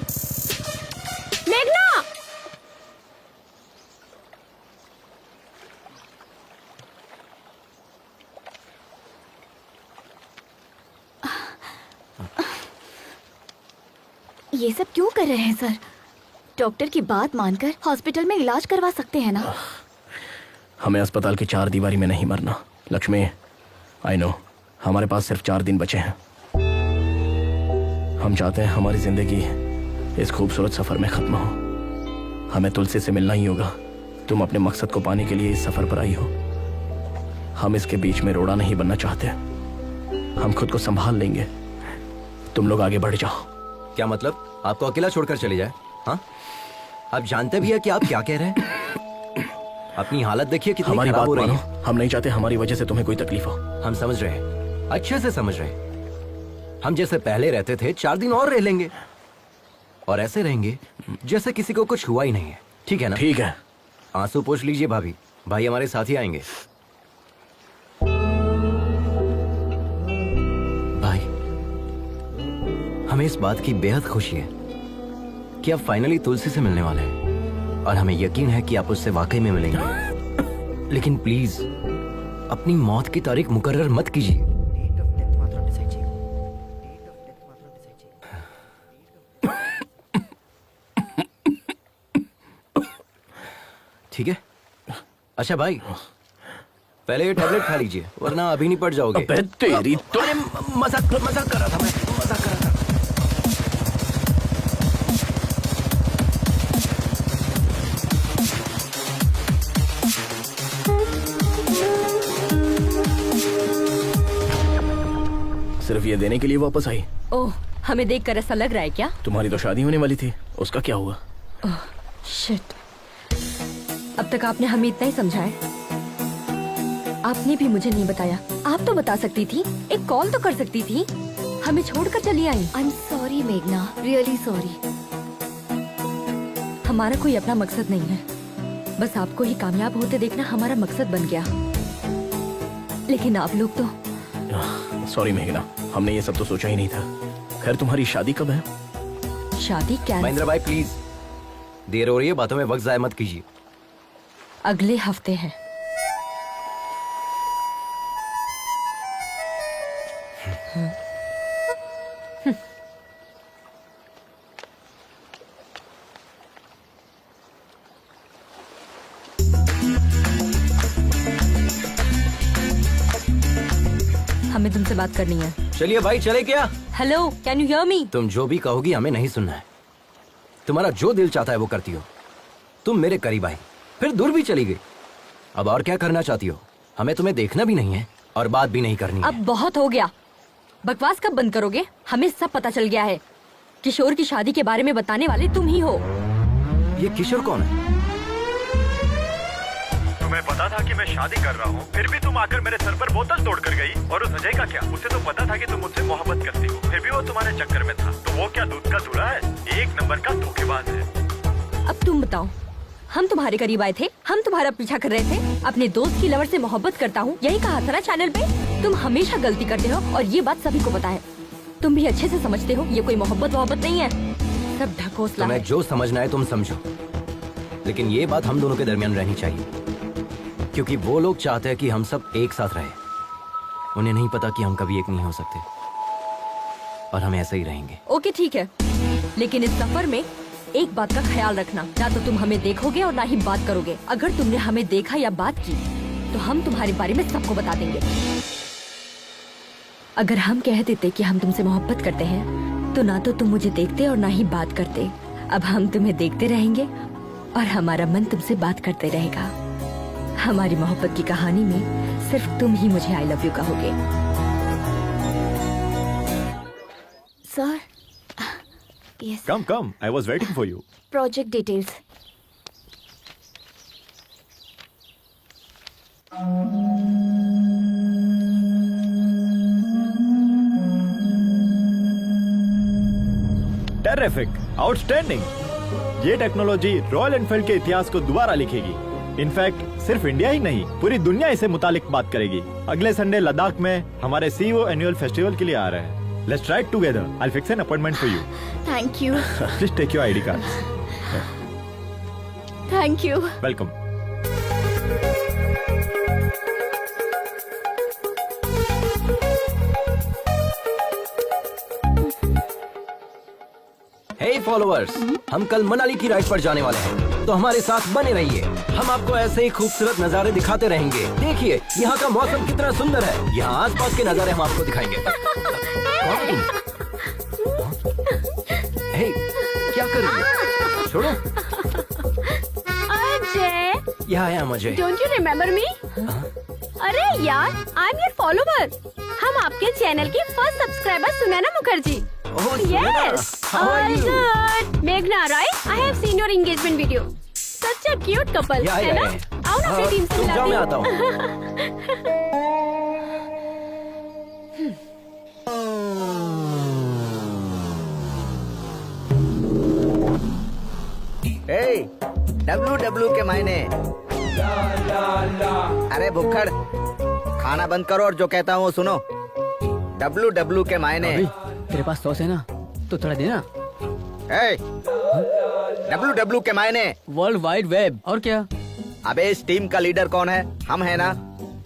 मेघना? ये सब क्यों कर रहे हैं सर? डॉक्टर की बात मानकर हॉस्पिटल में इलाज करवा सकते हैं ना? हमें अस्पताल की 4 दीवारी में नहीं मरना। लक्ष्मी, आई नो, हमारे पास सिर्फ 4 दिन बचे हैं। हम चाहते हैं हमारी जिंदगी इस खूबसूरत सफर में खत्म हो। हमें तुलसी से मिलना ही होगा। तुम अपने मकसद को पाने के लिए इस सफर पर आई हो। हम इसके बीच में रोड़ा नहीं बनना चाहते। हम खुद को संभाल लेंगे, तुम लोग आगे बढ़ जाओ। क्या मतलब? आपको अकेला छोड़कर चले जाए? हाँ, आप जानते भी है कि आप क्या कह रहे हैं? अपनी हालत देखिए कितनी हमारी खराब बात हो रही मानो। है। हम नहीं चाहते हमारी वजह से तुम्हें कोई तकलीफ हो। हम समझ रहे हैं, अच्छे से समझ रहे हैं। हम जैसे पहले रहते थे 4 दिन और रह लेंगे, और ऐसे रहेंगे जैसे किसी को कुछ हुआ ही नहीं है। ठीक है ना? ठीक है, आंसू पोंछ लीजिए भाभी, भाई हमारे साथ ही आएंगे। भाई, हमें इस बात की बेहद खुशी है कि आप फाइनली तुलसी से मिलने वाले हैं और हमें यकीन है कि आप उससे वाकई में मिलेंगे। लेकिन प्लीज अपनी मौत की तारीख मुकर्रर मत कीजिए। ठीक है? अच्छा भाई, पहले ये टैबलेट खा लीजिए वरना अभी नहीं पड़ जाओगे। अबे तेरी तो अरे मजाक कर रहा था मैं, मजाक कर रहा था। सिर्फ ये देने के लिए वापस आई? ओह, हमें देखकर ऐसा लग रहा है क्या? तुम्हारी तो शादी होने वाली थी, उसका क्या हुआ? ओह शिट, अब तक आपने हमें इतना ही समझा है। आपने भी मुझे नहीं बताया। आप तो बता सकती थी, एक कॉल तो कर सकती थी, हमें छोड़कर चली आई। आई एम सॉरी मेघना, रियली सॉरी। हमारा कोई अपना मकसद नहीं है, बस आपको ही कामयाब होते देखना हमारा मकसद बन गया। लेकिन आप लोग तो। सॉरी मेघना, हमने ये सब तो सोचा ही नहीं था। खैर तुम्हारी शादी कब है? शादी क्या? महेंद्र भाई प्लीज, देर हो रही है, बातों में वक्त जाया मत कीजिए। अगले हफ्ते है। हमें तुमसे बात करनी है। चलिए भाई, चले क्या? Hello, can you hear me? तुम जो भी कहोगी हमें नहीं सुनना है। तुम्हारा जो दिल चाहता है वो करती हो। तुम मेरे करीब आई, फिर दूर भी चली गई। अब और क्या करना चाहती हो? हमें तुम्हें देखना भी नहीं है और बात भी नहीं करनी अब है। बहुत हो गया, बकवास कब बंद करोगे? हमें सब पता चल गया है। किशोर की शादी के बारे में बताने वाले तुम ही हो। ये किशोर कौन है? तुम्हें पता था कि मैं शादी कर रहा हूँ, फिर भी तुम आकर मेरे सर पर बोतल तोड़ कर गई। और उस अजय का क्या? उसे तो पता था कि तुम मुझसे मोहब्बत करती हो, फिर भी वो तुम्हारे चक्कर में था। तो वो क्या दूध का दूल्हा है? एक नंबर का धोखेबाज है। अब तुम बताओ, हम तुम्हारे करीब आए थे, हम तुम्हारा पीछा कर रहे थे। अपने दोस्त की लवर से मोहब्बत करता हूँ, यही कहा था ना चैनल पे। तुम हमेशा गलती करते हो और ये बात सभी को पता है। तुम भी अच्छे से समझते हो ये कोई मोहब्बत नहीं है, सब ढकोसला तुम्हें है। जो समझना है तुम समझो, लेकिन ये बात हम दोनों के दरमियान रहनी चाहिए, क्योंकि वो लोग चाहते हैं कि हम सब एक साथ रहें। उन्हें नहीं पता कि हम कभी एक नहीं हो सकते और हम ऐसे ही रहेंगे। ओके ठीक है, लेकिन इस सफर में एक बात का ख्याल रखना, ना तो तुम हमें देखोगे और ना ही बात करोगे। अगर तुमने हमें देखा या बात की तो हम तुम्हारे बारे में सबको बता देंगे। अगर हम कह देते कि हम तुमसे मोहब्बत करते हैं तो ना तो तुम मुझे देखते और ना ही बात करते। अब हम तुम्हें देखते रहेंगे और हमारा मन तुमसे बात करते रहेगा। हमारी मोहब्बत की कहानी में सिर्फ तुम ही मुझे आई लव यू कहोगे। Sir, yes, come, I was waiting for you. Project details. Terrific, outstanding. ये टेक्नोलॉजी रॉयल एनफील्ड के इतिहास को दोबारा लिखेगी। इनफैक्ट सिर्फ इंडिया ही नहीं, पूरी दुनिया इसे मुतालिक बात करेगी। अगले संडे लद्दाख में हमारे सीईओ एनुअल फेस्टिवल के लिए आ रहे हैं। Let's ride together. I will fix an appointment for you. Thank you. Please take your ID cards. Thank you. Welcome. Hey followers, हम कल मनाली की राइड पर जाने वाले हैं, तो हमारे साथ बने रहिए। हम आपको ऐसे ही खूबसूरत नजारे दिखाते रहेंगे। देखिए यहाँ का मौसम कितना सुंदर है। यहाँ आसपास के नजारे हम आपको दिखाएंगे। हे, क्या कर रही है? छोड़ो। अजय, यहाँ आया मुझे। Don't you remember me? अरे यार, आई एम योर फॉलोवर। हम आपके चैनल की first subscriber Sunaina Mukherjee. Yes, all good. Meghna, right? I have seen your engagement video. Such a cute couple, है ना? आओ ना फिर टीम से तुम जाओ, मैं आता मिलाते Hey, WW के मायने। अरे भुक्खड़, खाना बंद करो और जो कहता हूँ वो सुनो। WW के मायने। अभी तेरे पास सॉस है ना, तो थोड़ा देना। ए, WW के मायने। World wide web. और क्या? अबे इस टीम का लीडर कौन है? हम है ना।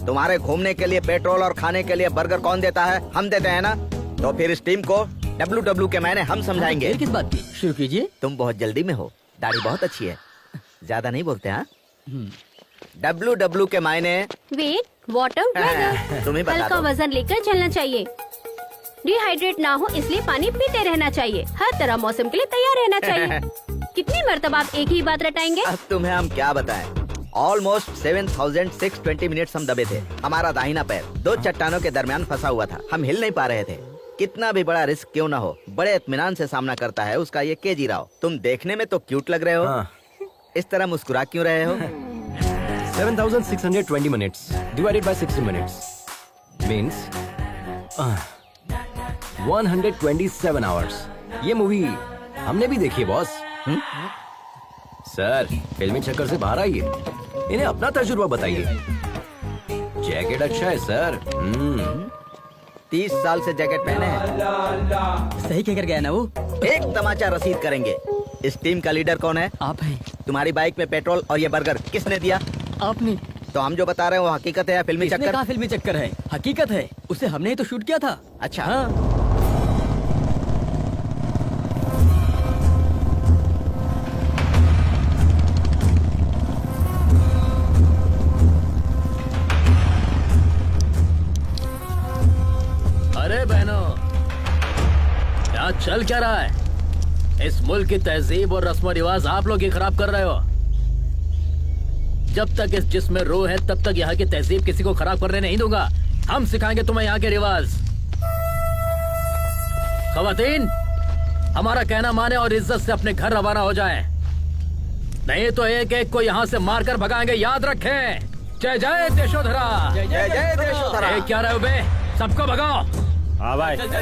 तुम्हारे घूमने के लिए पेट्रोल और खाने के लिए बर्गर कौन देता है? हम देते हैं ना। तो फिर इस टीम को WW के मायने हम समझाएंगे। फिर किस बात की? शुरू कीजिए। तुम बहुत जल्दी में हो, दाढ़ी बहुत अच्छी है, ज्यादा नहीं बोलते हाँ? WW के मायने। Wait, water, weather. तुम्हें बता हल्का दो। वजन लेकर चलना चाहिए। डिहाइड्रेट ना हो इसलिए पानी पीते रहना चाहिए। हर तरह मौसम के लिए तैयार रहना चाहिए। कितनी मर्तबा आप एक ही बात रटाएंगे? अब तुम्हें हम क्या बताएं? ऑलमोस्ट 7620 मिनट्स हम दबे थे। हमारा दाहिना पैर 2 चट्टानों के दरमियान फंसा हुआ था। हम हिल नहीं पा रहे थे। कितना भी बड़ा रिस्क क्यों ना हो, बड़े इत्मीनान से सामना करता है उसका ये केजी राव। तुम देखने में तो क्यूट लग रहे हो। हाँ। इस तरह मुस्कुरा क्यों रहे हो? 7620 minutes divided by 60 minutes means 127 hours. ये मूवी हमने भी देखी है बॉस। सर, फिल्मी चक्कर से बाहर आइए, इन्हें अपना तजुर्बा बताइए। जैकेट अच्छा है सर। 30 साल से जैकेट पहने हैं। सही कहकर गया ना वो। एक तमाचा रसीद करेंगे। इस टीम का लीडर कौन है? आप हैं। तुम्हारी बाइक में पेट्रोल और ये बर्गर किसने दिया? आपने। तो हम जो बता रहे हैं वो हकीकत है या फिल्मी इसने चक्कर? कहा फिल्मी चक्कर है, हकीकत है। उसे हमने ही तो शूट किया था। अच्छा। हाँ। अरे बहनों, क्या चल क्या रहा है? इस मुल्क की तहजीब और रस्म रिवाज आप लोग ही खराब कर रहे हो। जब तक इस जिस्म में रूह है तब तक यहाँ की तहजीब किसी को खराब करने नहीं दूंगा। हम सिखाएंगे तुम्हें यहाँ के रिवाज। खवातीन, हमारा कहना माने और इज्जत से अपने घर रवाना हो जाएं। नहीं तो एक एक को यहाँ से मारकर भगाएंगे, याद रखें। जय जय देशोधरा। जय जय देशोधरा। ए, क्या रहे हो बे? सबको भगाओ। हाँ भाई, चलो चलो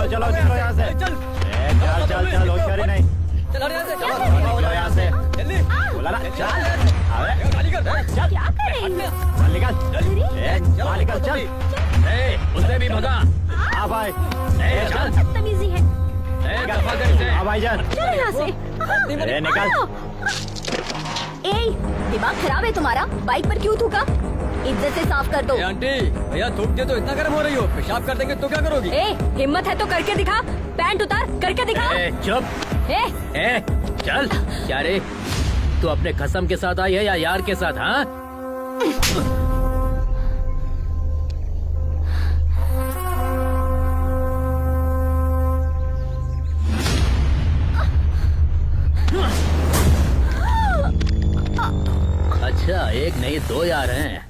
चलो चलो यहाँ से। चल चल चल, होशियारी नहीं। चलो यहाँ से। बोला ना, चल। क्या करेंगे? चल निकल। चल निकल, चल। ए, उसे भी भगा। हाँ भाई। ए, चल। बदतमीजी है। ए, दफा कर इसे। हाँ भाईजान। चल यहाँ से। निकल। ए, दिमाग खराब है तुम्हारा? बाइक पर क्यों थूका? इज्जत से साफ कर दो। आंटी, भैया थूक दे तो इतना गर्म हो रही हो, पेशाब कर देंगे तो क्या करोगी? ए, हिम्मत है तो करके दिखा। पैंट उतार, करके दिखा। ए, चुप। ए, ए, चल। क्या रे, तू अपने कसम के साथ आई है या यार के साथ? हाँ, अच्छा, एक नहीं दो यार हैं।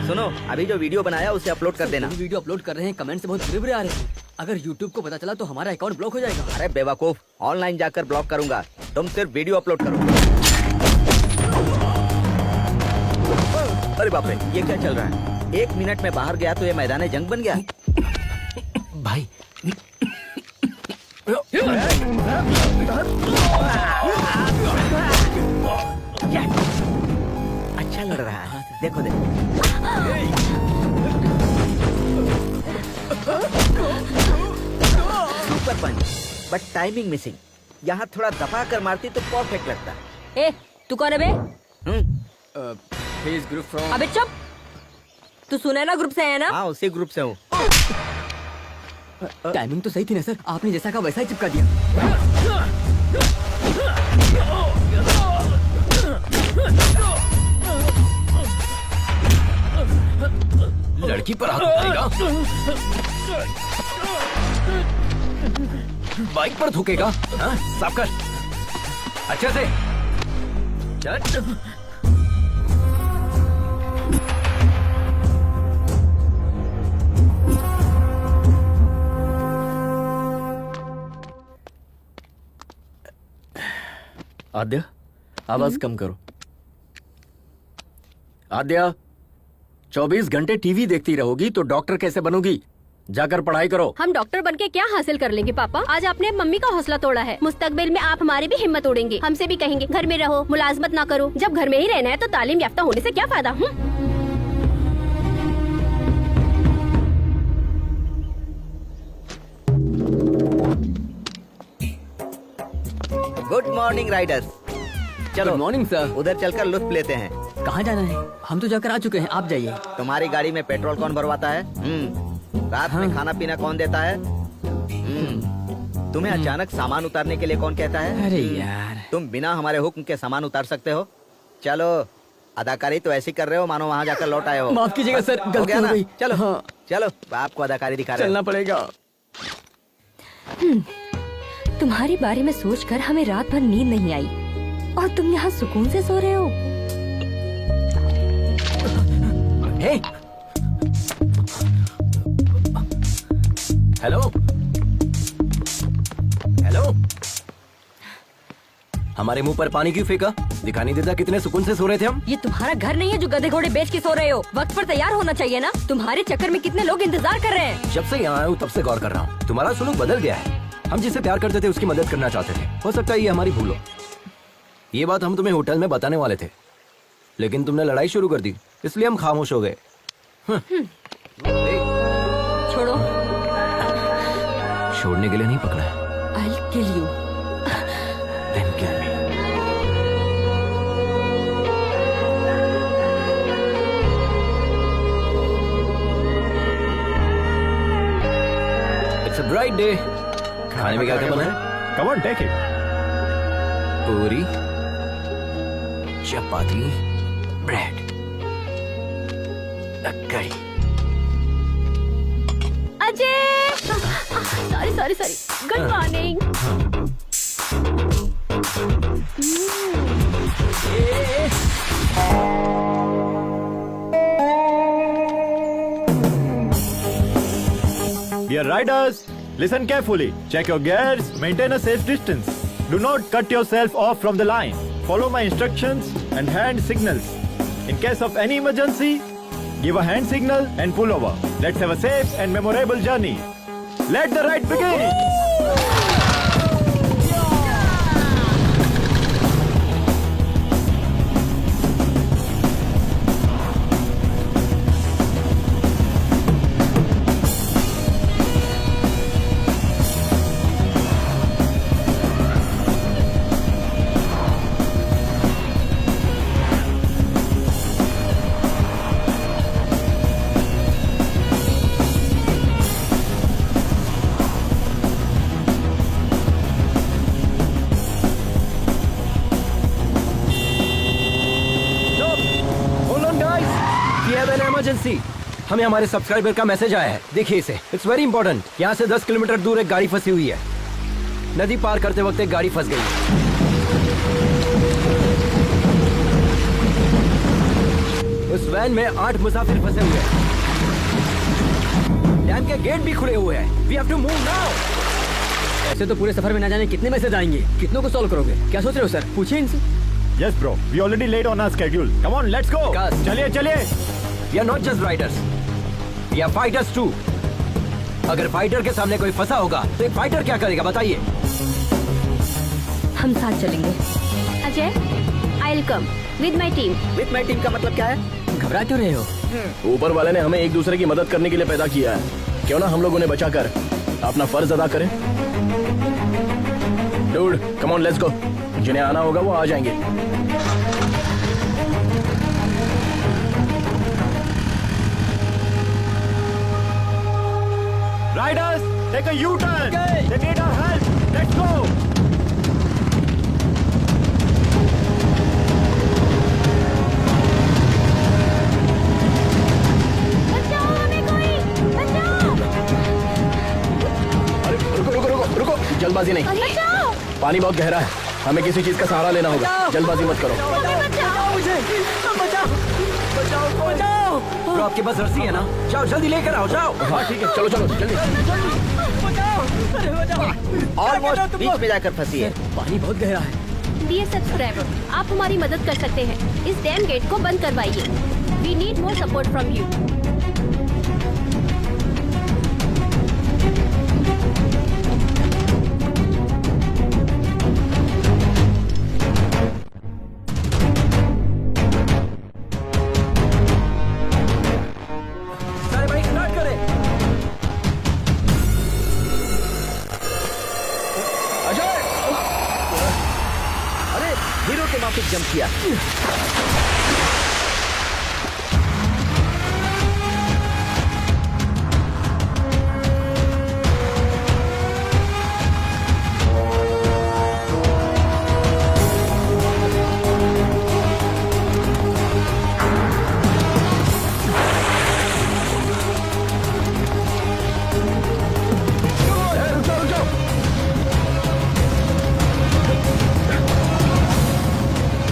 सुनो, अभी जो वीडियो बनाया उसे अपलोड कर देना। वीडियो अपलोड कर रहे हैं, कमेंट से बहुत बुरे आ रहे हैं। अगर YouTube को पता चला तो हमारा अकाउंट ब्लॉक हो जाएगा। अरे बेवकूफ, ऑनलाइन जाकर ब्लॉक करूंगा। तुम सिर्फ वीडियो अपलोड करो। अरे बाप रे, ये क्या चल रहा है? 1 मिनट में बाहर गया तो ये मैदान जंग बन गया। भाई, अच्छा लड़ रहा है, देखो देखो। Super punch, but timing missing. यहाँ थोड़ा दबा कर मारती तो परफेक्ट लगता। ए, तू कौन है बे? Group from. अबे चुप। तू सुनैना ग्रुप से है ना? हाँ, उसी ग्रुप से हूँ। टाइमिंग तो सही थी ना सर, आपने जैसा कहा वैसा ही चिपका दिया। लड़की पर हाथ उठाएगा, बाइक पर थूकेगा, हाँ? साफ कर अच्छे से। चल। आद्या, आवाज कम करो। आद्या, 24 घंटे टीवी देखती रहोगी तो डॉक्टर कैसे बनोगी? जाकर पढ़ाई करो। हम डॉक्टर बनके क्या हासिल कर लेंगे पापा? आज आपने मम्मी का हौसला तोड़ा है, मुस्तकबिल में आप हमारी भी हिम्मत तोड़ेंगे। हमसे भी कहेंगे घर में रहो, मुलाजमत ना करो। जब घर में ही रहना है तो तालीम याफ्ता होने से क्या फायदा? Good morning Riders. चलो गुड मॉर्निंग सर। उधर चलकर लुत्फ लेते हैं। कहाँ जाना है? हम तो जाकर आ चुके हैं, आप जाइए। तुम्हारी गाड़ी में पेट्रोल कौन भरवाता है? रात में खाना पीना कौन देता है? तुम्हें अचानक सामान उतारने के लिए कौन कहता है? अरे यार, तुम बिना हमारे हुक्म के सामान उतार सकते हो? चलो, अदाकारी तो ऐसी कर रहे हो मानो वहाँ जाकर लौट आए हो। माफ कीजिएगा सर, हो गलती गया हो ना? गई। चलो हाँ। चलो, आपको अदाकारी दिखा रहे चलना पड़ेगा। तुम्हारे बारे में सोचकर हमें रात भर नींद नहीं आई और तुम यहाँ सुकून से सो रहे हो। हे, हेलो हेलो, हमारे मुंह पर पानी क्यों फेंका? दिखा नहीं देता कितने सुकून से सो रहे थे हम? ये तुम्हारा घर नहीं है जो गधे घोड़े बेच के सो रहे हो। वक्त पर तैयार होना चाहिए ना। तुम्हारे चक्कर में कितने लोग इंतजार कर रहे हैं। जब से यहाँ आया हूँ तब से गौर कर रहा हूँ, तुम्हारा सुलूक बदल गया है। हम जिसे प्यार करते थे उसकी मदद करना चाहते थे। हो सकता है ये हमारी भूल हो। ये बात हम तुम्हें होटल में बताने वाले थे, लेकिन तुमने लड़ाई शुरू कर दी, इसलिए हम खामोश हो गए। छोड़ो। छोड़ने के लिए नहीं पकड़ा है। I'll kill you. Then kill me. It's a bright day. खाने में क्या क्या बना है? Come on, take it. पूरी, चपाती, ब्रेड, करी। Ajay, sorry good morning. Dear riders, listen carefully. Check your gears. Maintain a safe distance. Do not cut yourself off from the line. Follow my instructions and hand signals. In case of any emergency, give a hand signal and pull over. Let's have a safe and memorable journey. Let the ride begin. Emergency, हमें हमारे subscriber का message आया है। देखिए इसे, it's very important. यहाँ से 10 kilometre दूर एक गाड़ी फंसी हुई है। नदी पार करते वक्त एक गाड़ी फंस गई। उस वैन में 8 मुसाफिर फंसे हुए हैं। डैम के गेट भी खुले हुए हैं। We have to move now. ऐसे तो पूरे सफर में ना जाने कितने मैसेज आएंगे, कितनों को सॉल्व करोगे? क्या सोच रहे हो सर? पूछिए इनसे। Yes, bro. We already late on our schedule. Come on, let's go. चलिए चलिए। We are not just riders. We are fighters too. अगर फाइटर के सामने कोई फंसा होगा तो एक फाइटर क्या करेगा बताइए? हम साथ चलेंगे। Ajay, I will come with my team. With my team का मतलब क्या है? घबरा क्यों रहे हो? ऊपर वाले ने हमें एक दूसरे की मदद करने के लिए पैदा किया है। क्यों ना हम लोग उन्हें बचाकर अपना फर्ज अदा करें? Dude, come on, let's go. जिन्हें आना होगा वो आ जाएंगे। Riders, take a U-turn. They need our help. Let's go. बचाओ हमें, जल्दबाजी नहीं। पानी बहुत गहरा है, हमें किसी चीज का सहारा लेना होगा। जल्दबाजी मत करो। ब्रो आपके पास रस्सी है ना? जाओ जल्दी लेकर आओ, जाओ। हाँ ठीक है, चलो चलो जल्दी। ऑलमोस्ट बीच में जाकर फंसी है। पानी बहुत गहरा है। डियर सब्सक्राइबर, आप हमारी मदद कर सकते हैं। इस डैम गेट को बंद करवाइए। We need more support from you. सारे भाई स्टार्ट करें। अरे हीरो के माफिक जंप किया।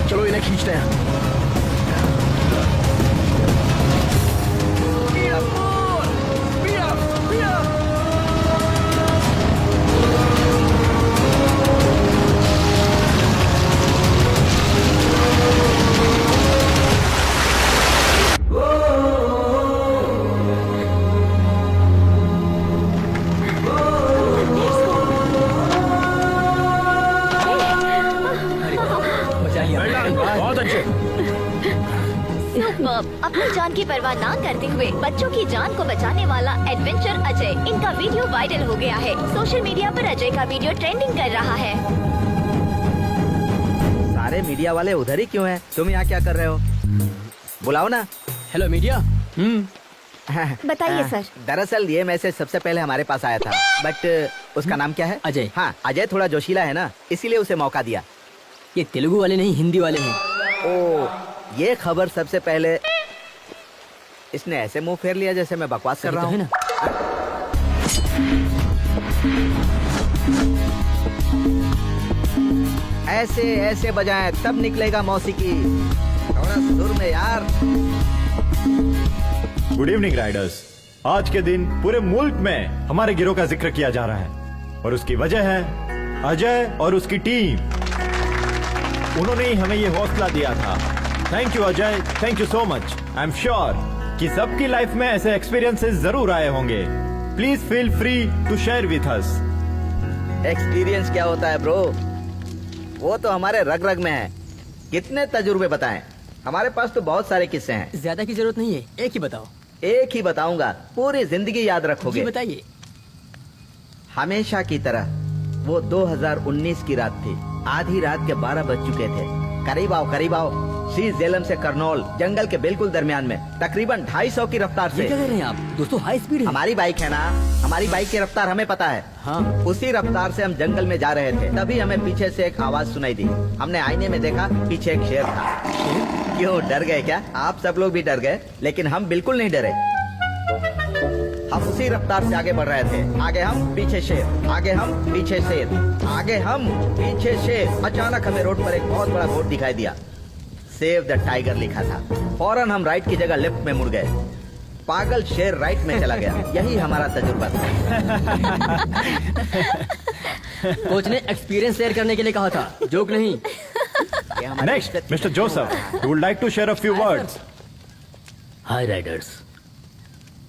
चलो इन्हें खींचते हैं। बहुत अच्छे। सुपर्ब। अपनी जान की परवाह ना करते हुए बच्चों की जान को बचाने वाला एडवेंचर अजय, इनका वीडियो वायरल हो गया है। सोशल मीडिया पर अजय का वीडियो ट्रेंडिंग कर रहा है। सारे मीडिया वाले उधर ही क्यों हैं? तुम यहाँ क्या कर रहे हो? बुलाओ ना। Hello media. बताइए सर। दरअसल ये मैसेज सबसे पहले हमारे पास आया था, बट उसका नाम क्या है? अजय। हाँ, अजय थोड़ा जोशीला है ना, इसीलिए उसे मौका दिया। ये तेलुगु वाले नहीं, हिंदी वाले हैं। ओ, ये खबर सबसे पहले इसने ऐसे मुंह फेर लिया जैसे मैं बकवास कर रहा हूँ। ऐसे ऐसे बजाएं तब निकलेगा मौसीकी। थोड़ा सुर में यार। Good evening Riders. आज के दिन पूरे मुल्क में हमारे गिरोह का जिक्र किया जा रहा है और उसकी वजह है अजय और उसकी टीम। उन्होंने ही हमें ये हौसला दिया था। Thank you Ajay, thank you so much. I am sure कि सबकी लाइफ में ऐसे एक्सपीरियंसेस जरूर आए होंगे। Please feel free to share with us. Experience क्या होता है ब्रो? वो तो हमारे रग रग में है। कितने तजुर्बे बताएं? हमारे पास तो बहुत सारे किस्से हैं। ज्यादा की जरूरत नहीं है, एक ही बताओ। एक ही बताऊंगा, पूरी जिंदगी याद रखोगे। जी बताइए। हमेशा की तरह वो 2019 की रात थी। आधी रात के 12 बज चुके थे। करीब आओ, करीब आओ। श्री झेलम से करनौल, जंगल के बिल्कुल दरमियान में, तकरीबन 250 की रफ्तार से। ये क्या कर रहे हैं आप? दोस्तों हाई स्पीड है। हमारी बाइक है ना, हमारी बाइक की रफ्तार हमें पता है। हाँ। उसी रफ्तार से हम जंगल में जा रहे थे, तभी हमें पीछे से एक आवाज सुनाई दी। हमने आईने में देखा, पीछे एक शेर था। क्यों, डर गए क्या? आप सब लोग भी डर गए, लेकिन हम बिल्कुल नहीं डरे। हम उसी रफ्तार से आगे बढ़ रहे थे। आगे हम, पीछे शेर, आगे हम, पीछे शेर, आगे हम, पीछे शेर। अचानक हमें रोड पर एक बहुत बड़ा बोर्ड दिखाई दिया। सेव द टाइगर लिखा था। फौरन हम राइट की जगह लेफ्ट में मुड़ गए। पागल शेर राइट में चला गया। यही हमारा तजुर्बा था। कोच ने एक्सपीरियंस शेयर करने के लिए कहा था, जोक नहीं। Next mister Joseph, would like to share a few words. Hi riders,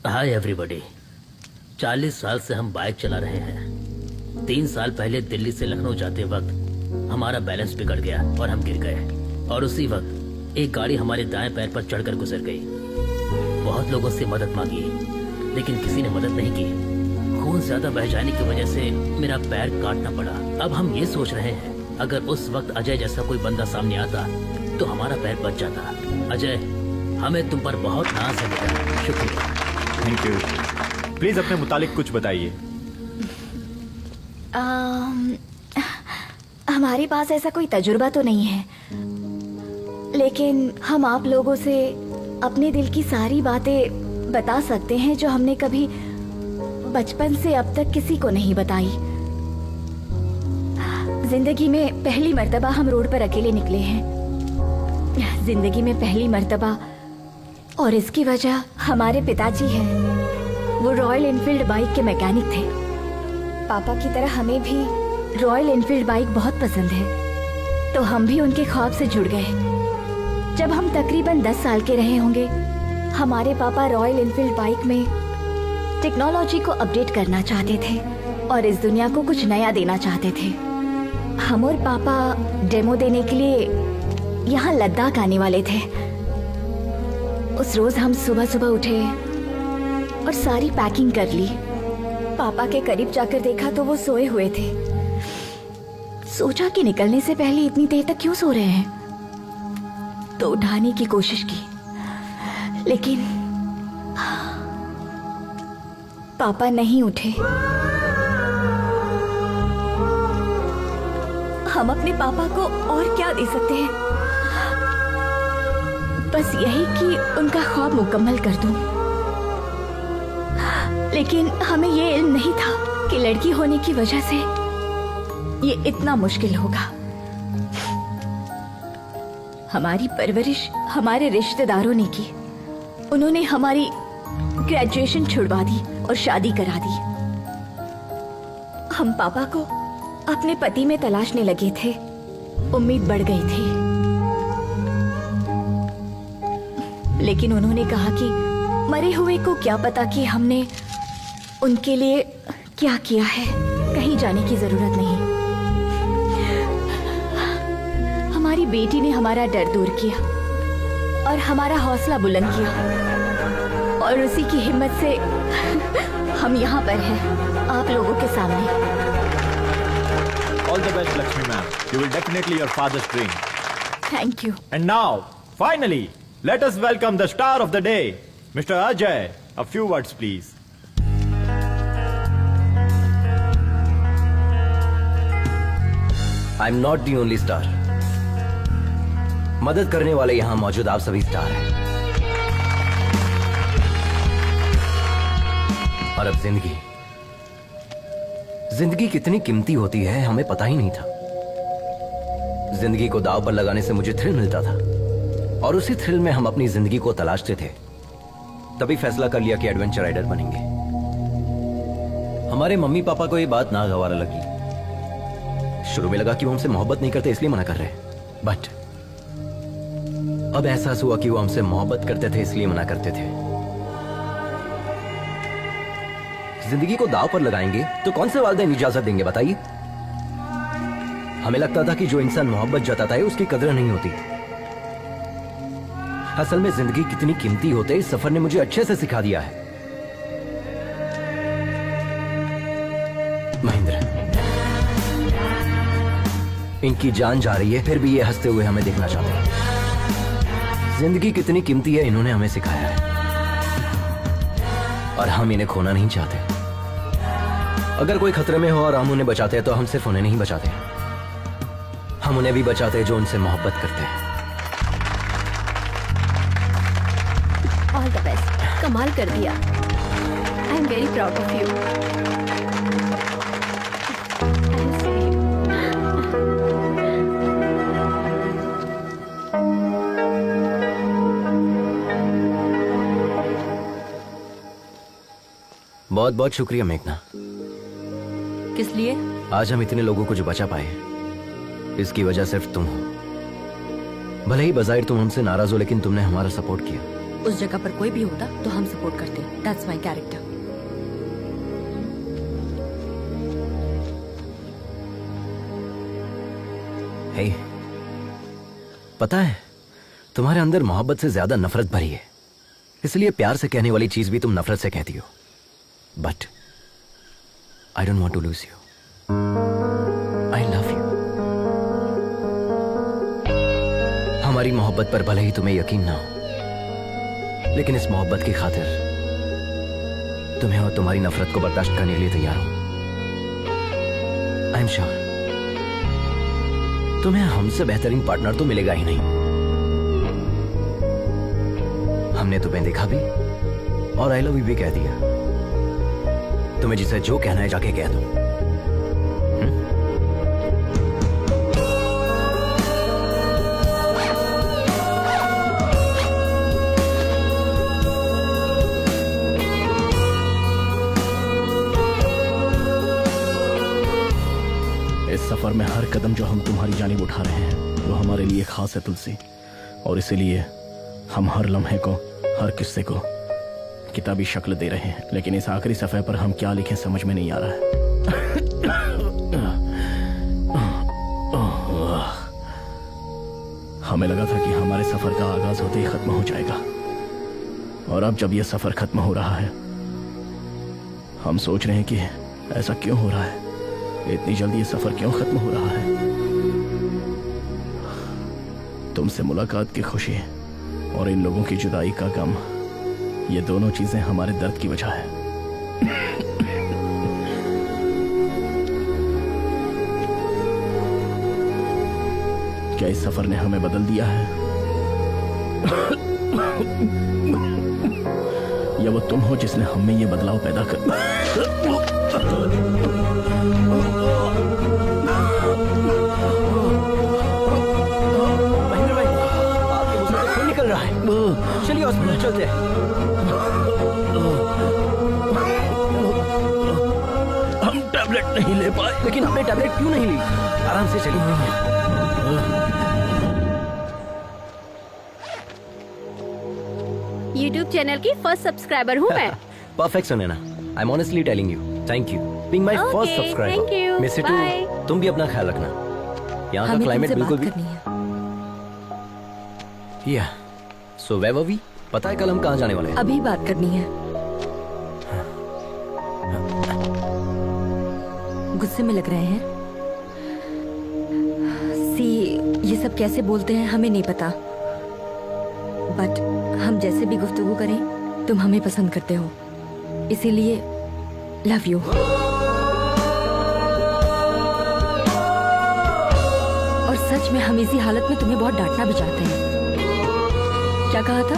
hi everybody. 40 साल से हम बाइक चला रहे हैं। 3 साल पहले दिल्ली से लखनऊ जाते वक्त हमारा बैलेंस बिगड़ गया और हम गिर गए, और उसी वक्त एक गाड़ी हमारे दाएं पैर पर चढ़कर गुजर गई। बहुत लोगों से मदद मांगी, लेकिन किसी ने मदद नहीं की। खून ज्यादा बह जाने की वजह से मेरा पैर काटना पड़ा। अब हम ये सोच रहे हैं, अगर उस वक्त अजय जैसा कोई बंदा सामने आता तो हमारा पैर बच जाता। अजय, हमें तुम पर बहुत नाज है बेटा। शुक्रिया। Thank you. प्लीज अपने मुतालिक कुछ बताइए। हमारे पास ऐसा कोई तजुर्बा तो नहीं है, लेकिन हम आप लोगों से अपने दिल की सारी बातें बता सकते हैं जो हमने कभी बचपन से अब तक किसी को नहीं बताई। जिंदगी में पहली मर्तबा हम रोड पर अकेले निकले हैं। जिंदगी में पहली मर्तबा, और इसकी वजह हमारे पिताजी हैं। वो रॉयल एनफील्ड बाइक के मैकेनिक थे। पापा की तरह हमें भी रॉयल एनफील्ड बाइक बहुत पसंद है, तो हम भी उनके ख्वाब से जुड़ गए। जब हम तकरीबन 10 साल के रहे होंगे, हमारे पापा रॉयल एनफील्ड बाइक में टेक्नोलॉजी को अपडेट करना चाहते थे और इस दुनिया को कुछ नया देना चाहते थे। हम और पापा डेमो देने के लिए यहाँ लद्दाख आने वाले थे। उस रोज हम सुबह सुबह उठे और सारी पैकिंग कर ली। पापा के करीब जाकर देखा तो वो सोए हुए थे। सोचा कि निकलने से पहले इतनी देर तक क्यों सो रहे हैं, तो उठाने की कोशिश की, लेकिन पापा नहीं उठे। हम अपने पापा को और क्या दे सकते हैं, बस यही कि उनका ख्वाब मुकम्मल कर दूं। लेकिन हमें ये इल्म नहीं था कि लड़की होने की वजह से ये इतना मुश्किल होगा। हमारी परवरिश हमारे रिश्तेदारों ने की। उन्होंने हमारी ग्रेजुएशन छुड़वा दी और शादी करा दी। हम पापा को अपने पति में तलाशने लगे थे। उम्मीद बढ़ गई थी, लेकिन उन्होंने कहा कि मरे हुए को क्या पता कि हमने उनके लिए क्या किया है, कहीं जाने की जरूरत नहीं। हमारी बेटी ने हमारा डर दूर किया और हमारा हौसला बुलंद किया, और उसी की हिम्मत से हम यहाँ पर हैं, आप लोगों के सामने। All the best, Lakshmi ma'am. You will definitely your father's dream. Thank you. And now, finally, let us welcome the star of the day, Mr. Ajay. A few words, please. I'm not the only star. मदद करने वाले यहाँ मौजूद आप सभी star हैं। और अब जिंदगी कितनी कीमती होती है हमें पता ही नहीं था। जिंदगी को दांव पर लगाने से मुझे थ्रिल मिलता था, और उसी थ्रिल में हम अपनी जिंदगी को तलाशते थे। तभी फैसला कर लिया कि एडवेंचर राइडर बनेंगे। हमारे मम्मी पापा को ये बात नागवार लगी। शुरू में लगा कि वो हमसे मोहब्बत नहीं करते इसलिए मना कर रहे हैं, बट अब एहसास हुआ कि वो हमसे मोहब्बत करते थे इसलिए मना करते थे। जिंदगी को दांव पर लगाएंगे तो कौन से वालिदैन इजाजत देंगे बताइए? हमें लगता था कि जो इंसान मोहब्बत जताता है उसकी कदर नहीं होती। असल में जिंदगी कितनी कीमती होते इस सफर ने मुझे अच्छे से सिखा दिया है। महेंद्र, इनकी जान जा रही है फिर भी ये हंसते हुए हमें देखना चाहते हैं। जिंदगी कितनी कीमती है इन्होंने हमें सिखाया है, और हम इन्हें खोना नहीं चाहते। अगर कोई खतरे में हो और हम उन्हें बचाते हैं तो हम सिर्फ उन्हें नहीं बचाते, हम उन्हें भी बचाते हैं जो उनसे मोहब्बत करते हैं। ऑल द बेस्ट, कमाल कर दिया। I am very proud of you. बहुत बहुत शुक्रिया मेघना। किस लिए? आज हम इतने लोगों को जो बचा पाए हैं, इसकी वजह सिर्फ तुम हो। भले ही बजाहिर तुम हमसे नाराज हो, लेकिन तुमने हमारा सपोर्ट किया। उस जगह पर कोई भी होता तो हम सपोर्ट करते। That's my character. हे, पता है तुम्हारे अंदर मोहब्बत से ज्यादा नफरत भरी है, इसलिए प्यार से कहने वाली चीज भी तुम नफरत से कहती हो। But I don't want to lose you. I love you. हमारी मोहब्बत पर भले ही तुम्हें यकीन ना हो, लेकिन इस मोहब्बत की खातिर तुम्हें और तुम्हारी नफरत को बर्दाश्त करने के लिए तैयार हूं। आई एम श्योर तुम्हें हमसे बेहतरीन पार्टनर तो मिलेगा ही नहीं। हमने तुम्हें देखा भी और आई लव यू भी कह दिया। तुम्हें जिसे जो कहना है जाके कह दो। सफर में हर कदम जो हम तुम्हारी जानिब उठा रहे हैं वो हमारे लिए खास है तुलसी, और इसीलिए हम हर लम्हे को, हर किस्से को किताबी शक्ल दे रहे हैं। लेकिन इस आखिरी सफ़े पर हम क्या लिखें समझ में नहीं आ रहा है। हमें लगा था कि हमारे सफर का आगाज होते ही खत्म हो जाएगा, और अब जब यह सफर खत्म हो रहा है हम सोच रहे हैं कि ऐसा क्यों हो रहा है, इतनी जल्दी ये सफर क्यों खत्म हो रहा है। तुमसे मुलाकात की खुशी और इन लोगों की जुदाई का गम, ये दोनों चीजें हमारे दर्द की वजह है। क्या इस सफर ने हमें बदल दिया है, या वो तुम हो जिसने हम में ये बदलाव पैदा कर महेंद्र भाई, आपके मुंह से खून निकल रहा है। चलिए हॉस्पिटल चलते हैं। हम टैबलेट नहीं ले पाए। लेकिन हमने टैबलेट क्यों नहीं ली? आराम से चलिए। YouTube चैनल की फर्स्ट सब्सक्राइबर हूँ मैं। Perfect Sunaina, I am honestly telling you, thank you being my Okay, first subscriber. thank you. Miss you Bye. Too. तुम भी अपना ख्याल रखना। यहाँ का हमें क्लाइमेट तुमसे बिल्कुल बात भी। करनी है। या सो वेयर वर वी? पता है कल हम कहाँ जाने वाले हैं? अभी बात करनी है। गुस्से में लग रहे हैं। सी, ये सब कैसे बोलते हैं हमें नहीं पता, बट हम जैसे भी गुफ्तगू करें तुम हमें पसंद करते हो, इसीलिए लव यू। और सच में हम इसी हालत में तुम्हें बहुत डांटना भी चाहते हैं। क्या कहा था?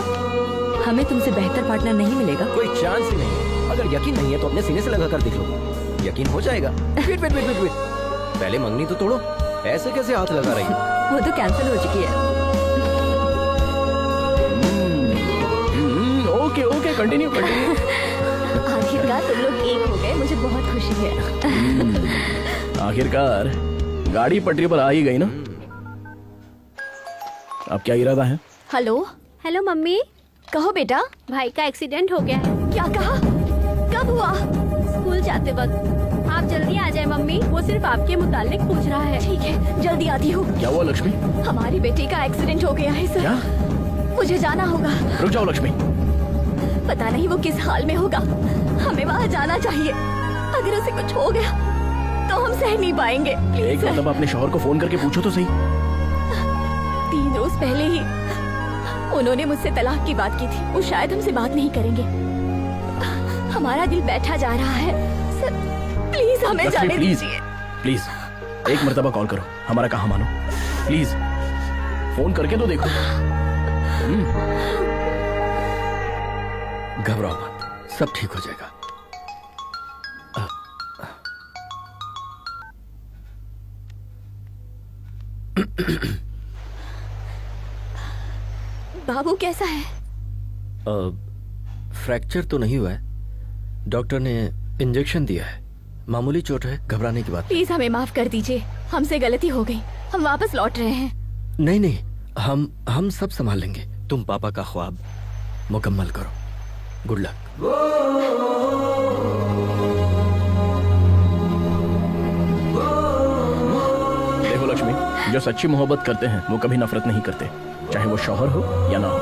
हमें तुमसे बेहतर पार्टनर नहीं मिलेगा। कोई चांस ही नहीं है। अगर यकीन नहीं है तो अपने सीने से लगा कर देख लो, यकीन हो जाएगा। Wait wait wait wait wait, पहले मंगनी तो तोड़ो। ऐसे कैसे हाथ लगा रही हो? वो तो कैंसिल हो चुकी है। Okay okay, continue continue. आखिरकार तुम लोग एक हो गए, मुझे बहुत खुशी है। आखिरकार गाड़ी पटरी पर आ ही गई ना। अब क्या इरादा है? हेलो, हेलो मम्मी, कहो बेटा। भाई का एक्सीडेंट हो गया है। क्या कहा? कब हुआ? स्कूल जाते वक्त। आप जल्दी आ जाए मम्मी, वो सिर्फ आपके मुतालिक पूछ रहा है। ठीक है, जल्दी आती हूँ। क्या हुआ लक्ष्मी? हमारी बेटी का एक्सीडेंट हो गया है सर। क्या? मुझे जाना होगा। रुक जाओ लक्ष्मी। पता नहीं वो किस हाल में होगा, हमें वहाँ जाना चाहिए। अगर उसे कुछ हो गया तो हम सह नहीं पाएंगे। प्लीज एक सर। मतलब अपने शौहर को फोन करके पूछो तो सही। 3 रोज पहले ही उन्होंने मुझसे तलाक की बात की थी। वो शायद हमसे बात नहीं करेंगे। हमारा दिल बैठा जा रहा है सर, प्लीज हमें लक्ष्मी जाने प्लीज दीजिए। प्लीज एक मर्तबा कॉल करो, हमारा कहा मानो। प्लीज फोन करके तो देखो। घबराओ मत, सब ठीक हो जाएगा। बाबू कैसा है? फ्रैक्चर तो नहीं हुआ है, डॉक्टर ने इंजेक्शन दिया है, मामूली चोट है, घबराने की बात। प्लीज हमें माफ कर दीजिए, हमसे गलती हो गई, हम वापस लौट रहे हैं। नहीं नहीं, हम सब संभाल लेंगे। तुम पापा का ख्वाब मुकम्मल करो। Good luck. देखो लक्ष्मी, जो सच्ची मोहब्बत करते हैं वो कभी नफरत नहीं करते, चाहे वो शौहर हो या ना हो।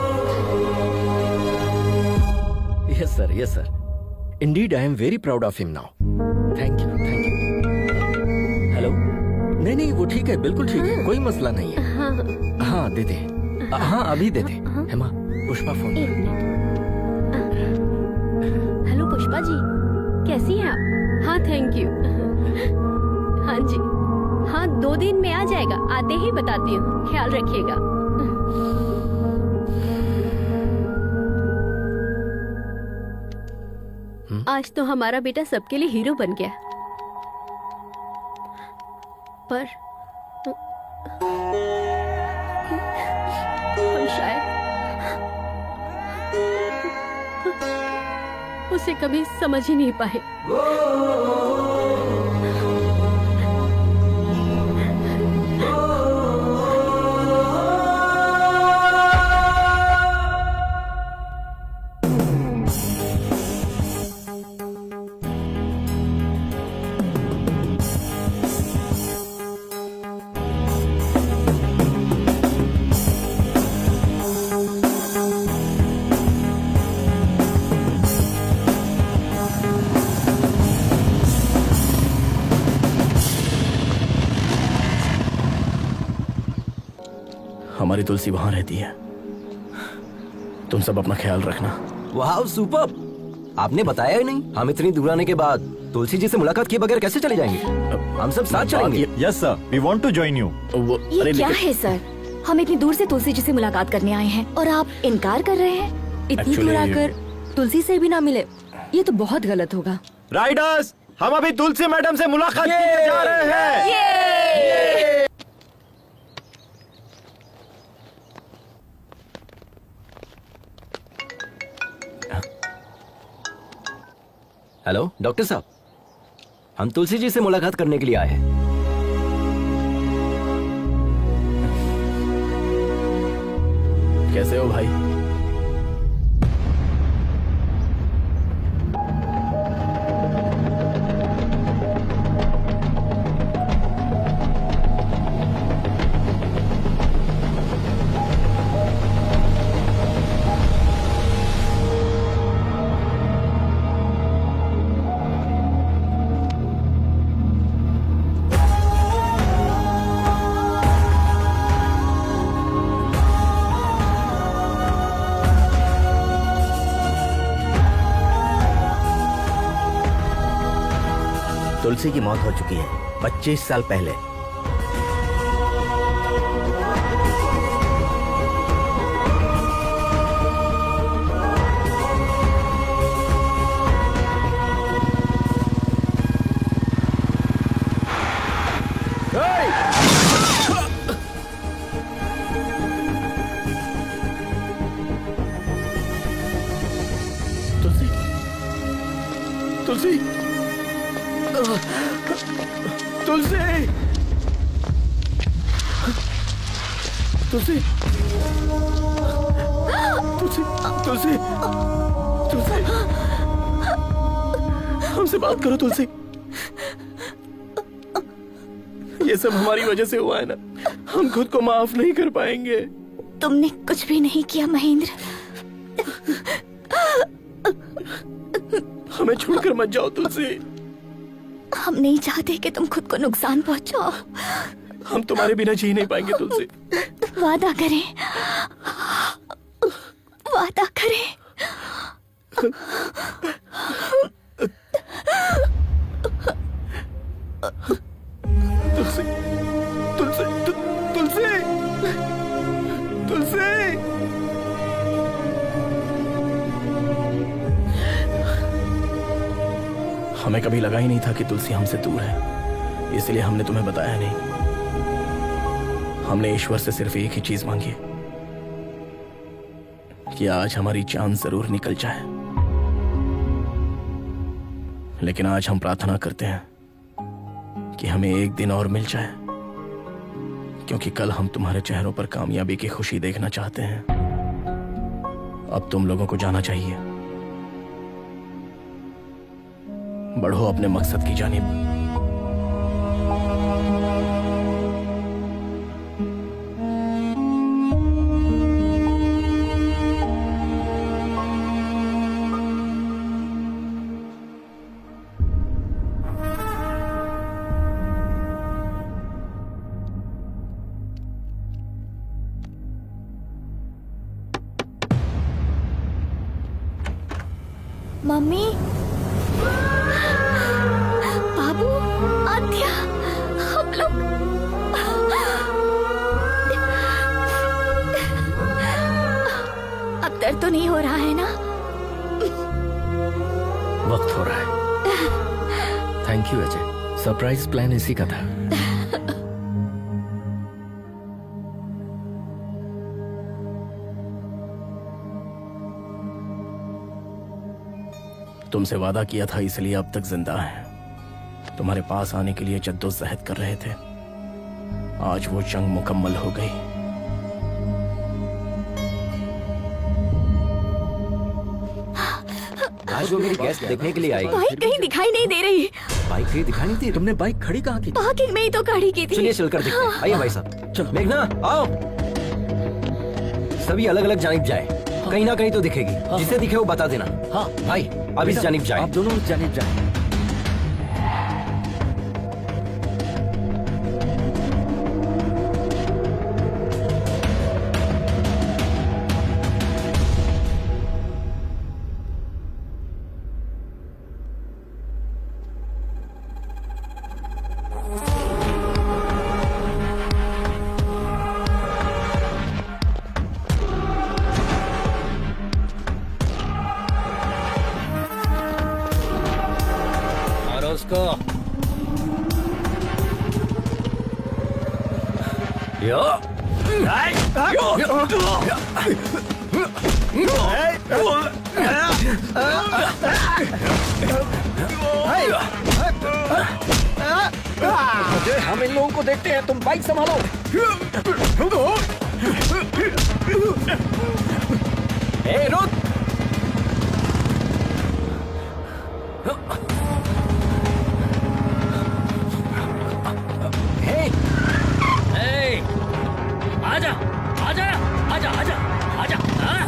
Yes sir, yes sir. Indeed I am very proud of him now. Thank you, thank you. Hello? नहीं नहीं, वो ठीक है, बिल्कुल ठीक है, कोई मसला नहीं है। हाँ दे दे। हाँ अभी दे दे। हेमा, पुष्पा फोन। एक मिनट। हेलो पुष्पा जी, कैसी हैं आप? हाँ थैंक यू। हाँ जी, हाँ 2 दिन में आ जाएगा, आते ही बताती हूँ, ख्याल रखिएगा। आज तो हमारा बेटा सबके लिए हीरो बन गया, पर हम शायद उसे कभी समझ ही नहीं पाए। हमारी तुलसी वहां रहती है। तुम सब अपना ख्याल रखना। वाह सुपर, आपने बताया ही नहीं। हम इतनी दूर आने के बाद तुलसी जी से मुलाकात किए बगैर कैसे चले जाएंगे? हम सब साथ चलेंगे। Yes sir, we want to join you. ये क्या है सर? हम इतनी दूर से तुलसी जी से मुलाकात करने आए हैं और आप इनकार कर रहे हैं। इतनी दूर आकर तुलसी से भी ना मिले, ये तो बहुत गलत होगा। राइडर्स, हम अभी तुलसी मैडम से मुलाकात करने जा रहे हैं। हेलो डॉक्टर साहब, हम तुलसी जी से मुलाकात करने के लिए आए हैं। कैसे हो भाई? तुलसी की मौत हो चुकी है 25 साल पहले। तुलसी, तुलसी, तुलसी, तुलसी, तुलसी, तुलसी, तुलसी, हमसे बात करो तुलसी। ये सब हमारी वजह से हुआ है ना, हम खुद को माफ नहीं कर पाएंगे। तुमने कुछ भी नहीं किया महेंद्र। हमें छोड़कर मत जाओ तुलसी। हम नहीं चाहते कि तुम खुद को नुकसान पहुंचाओ। हम तुम्हारे बिना जी नहीं पाएंगे तुलसी। वादा करें, वादा करें। तुलसी, तुलसी, तुलसी, तुलसी। हमें कभी लगा ही नहीं था कि तुलसी हमसे दूर है, इसलिए हमने तुम्हें बताया नहीं। हमने ईश्वर से सिर्फ एक ही चीज मांगी है कि आज हमारी जान जरूर निकल जाए, लेकिन आज हम प्रार्थना करते हैं कि हमें एक दिन और मिल जाए, क्योंकि कल हम तुम्हारे चेहरों पर कामयाबी की खुशी देखना चाहते हैं। अब तुम लोगों को जाना चाहिए। बढ़ो अपने मकसद की जानिब। मम्मी, बाबू, आद्या, हम लोग अब दर्द तो नहीं हो रहा है ना? वक्त हो रहा है। Thank you Ajay, surprise plan इसी का था। तुमसे वादा किया था, इसलिए अब तक जिंदा है। तुम्हारे पास आने के लिए जद्दोजहद कर रहे थे। आज वो जंग मुकम्मल हो गई। आज वो मेरी गेस्ट देखने के लिए आई। बाइक कहीं दिखाई नहीं दे रही। बाइक कहीं दिखाई नहीं दी। तुमने बाइक खड़ी कहाँ की? पार्किंग में ही तो गाड़ी की थी। चलिए चलकर देखते हैं। आइए भाई साहब, चलो। मेघना आओ। सभी अलग अलग जानिब जाए, कहीं ना कहीं तो दिखेगी। जिसे दिखे वो बता देना। हाँ भाई अब इस जानिब जाए। आप दोनों उस जानिब जाए। इसको। हम इन लोगों को देखते हैं, तुम बाइक संभालो। ए रुक। आजा आजा आजा आजा आजा। हाँ?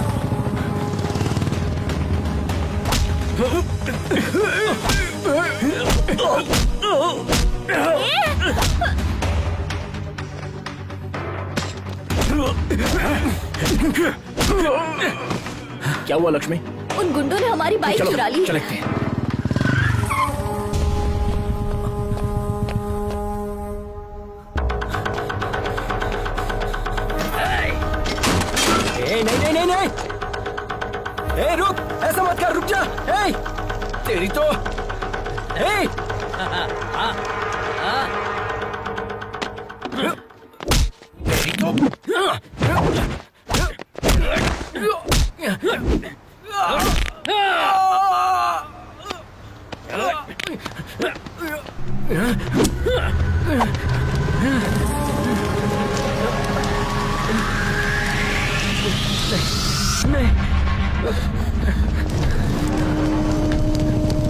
क्या हुआ लक्ष्मी? उन गुंडों ने हमारी बाइक चलो चुरा ली। चलते हैं। नहीं नहीं नहीं नहीं। ए रुक, ऐसा मत कर, रुक जा। ए तेरी तो ए तेरी तो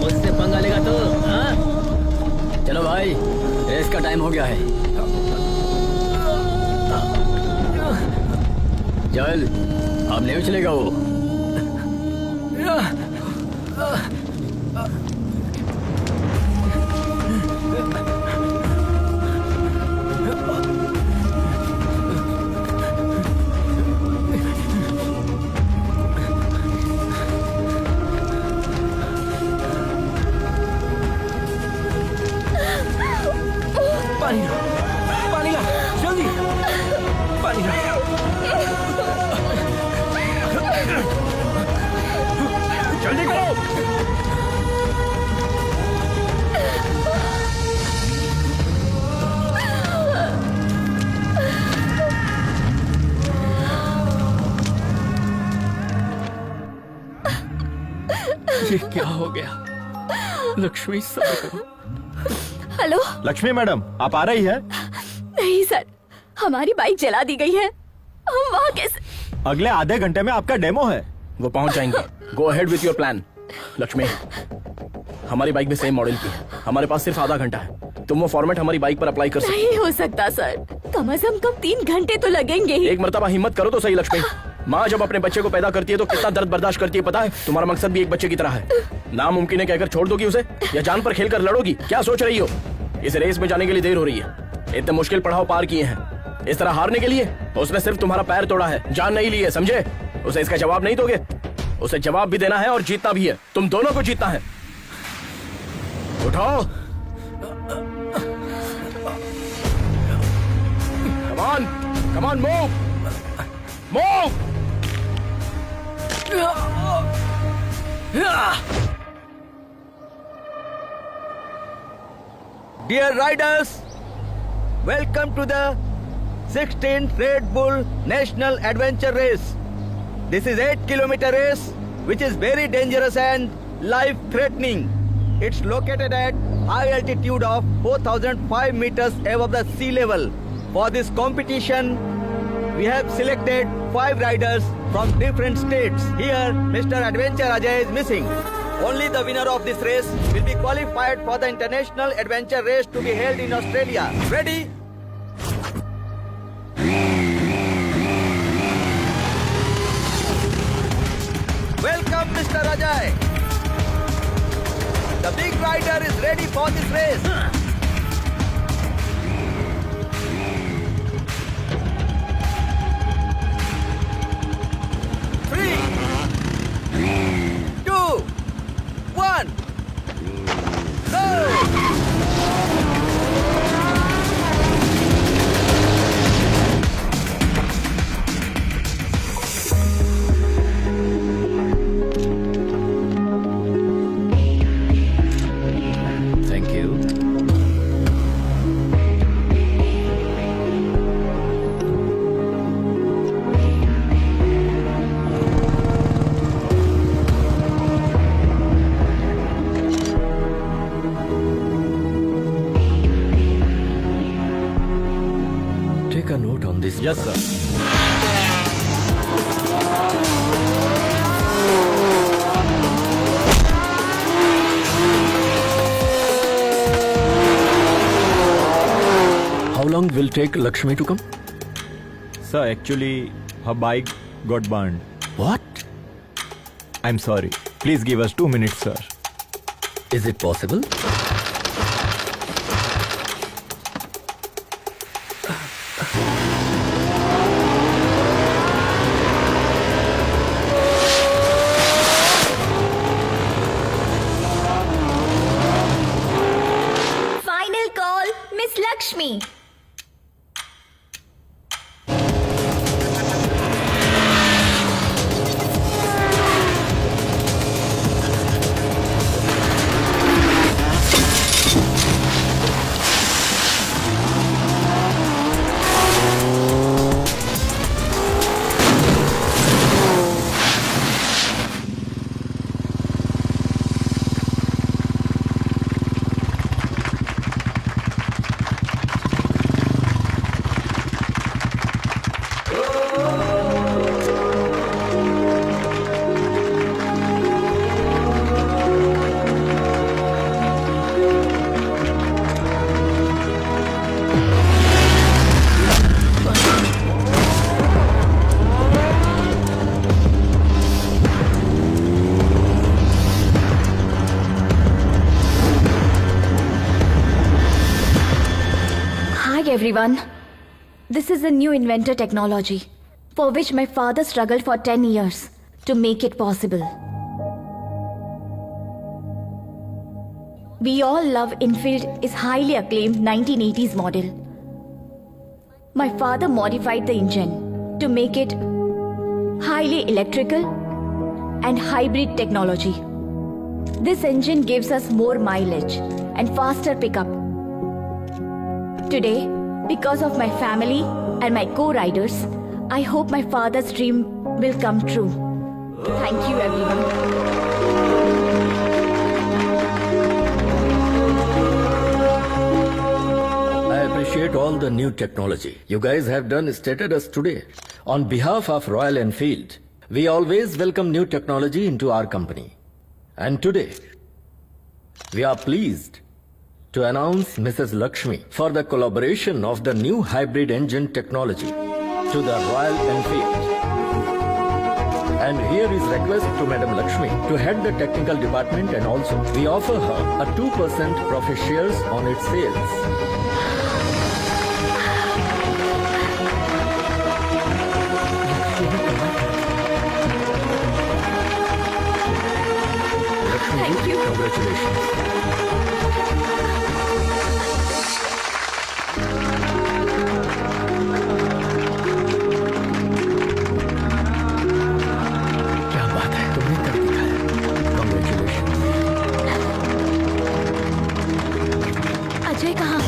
मुझसे पंगा लेगा तो? हाँ? चलो भाई, रेस का टाइम हो गया है। चल, अब नहीं उछलेगा वो। पानी ला, पानी ला, जल्दी पानी ला। जल्दी करो। ये क्या हो गया? लक्ष्मी सब्र करो। हेलो। लक्ष्मी मैडम, आप आ रही है? नहीं सर, हमारी बाइक जला दी गई है। हम वहाँ कैसे? अगले आधे घंटे में आपका डेमो है। वो पहुंच जाएंगे। Go ahead with your plan. Lakshmi, हमारी बाइक भी सेम मॉडल की है। हमारे पास सिर्फ आधा घंटा है। तुम वो फॉर्मेट हमारी बाइक पर अप्लाई कर सकते नहीं हो सकता सर, कम से कम 3 घंटे तो लगेंगे ही। एक मर्तबा हिम्मत करो तो सही लक्ष्मी। माँ जब अपने बच्चे को पैदा करती है तो कितना दर्द बर्दाश्त करती है पता है? तुम्हारा मकसद भी एक बच्चे की तरह है। नामुमकिन है कहकर छोड़ दोगी उसे, या जान पर खेलकर लड़ोगी? क्या सोच रही हो? इस रेस में जाने के लिए देर हो रही है। इतने मुश्किल पड़ाव पार किए हैं, इस तरह हारने के लिए? उसने सिर्फ तुम्हारा पैर तोड़ा है, जान नहीं ली है, समझे? उसे इसका जवाब नहीं दोगे? उसे जवाब भी देना है और जीतना भी है। तुम दोनों को जीतना है। उठाओ। Come on, come on, move, move. Dear riders, welcome to the 16th Red Bull National Adventure Race. This is 8-kilometer race which is very dangerous and life-threatening. It's located at high altitude of 4,005 meters above the sea level. For this competition, we have selected 5 riders from different states. Here, Mr. Adventure Ajay is missing. Only the winner of this race will be qualified for the International Adventure Race to be held in Australia. Ready? Welcome, Mr. Ajay. The big rider is ready for this race. Three, 2, 1, go! Thank you. Yes sir. How long will take Lakshmi to come? Sir, actually, her bike got burned. What? I'm sorry. Please give us 2 minutes, sir. Is it possible? Final call, Miss Lakshmi. Everyone, this is a new inventor technology for which my father struggled for 10 years to make it possible. We all love Enfield is highly acclaimed 1980s model. My father modified the engine to make it highly electrical and hybrid technology. This engine gives us more mileage and faster pickup. Today, because of my family and my co-riders, I hope my father's dream will come true. Thank you, everyone. I appreciate all the new technology you guys have done stated us today. On behalf of Royal Enfield, we always welcome new technology into our company. And today, we are pleased to announce Mrs. Lakshmi for the collaboration of the new hybrid engine technology to the Royal Enfield. And here is request to Madam Lakshmi to head the technical department, and also we offer her a 2% profit shares on its sales. Thank you. Congratulations. क्या बात है, तुमने कर दिखाया। Congratulations. Ajay कहाँ?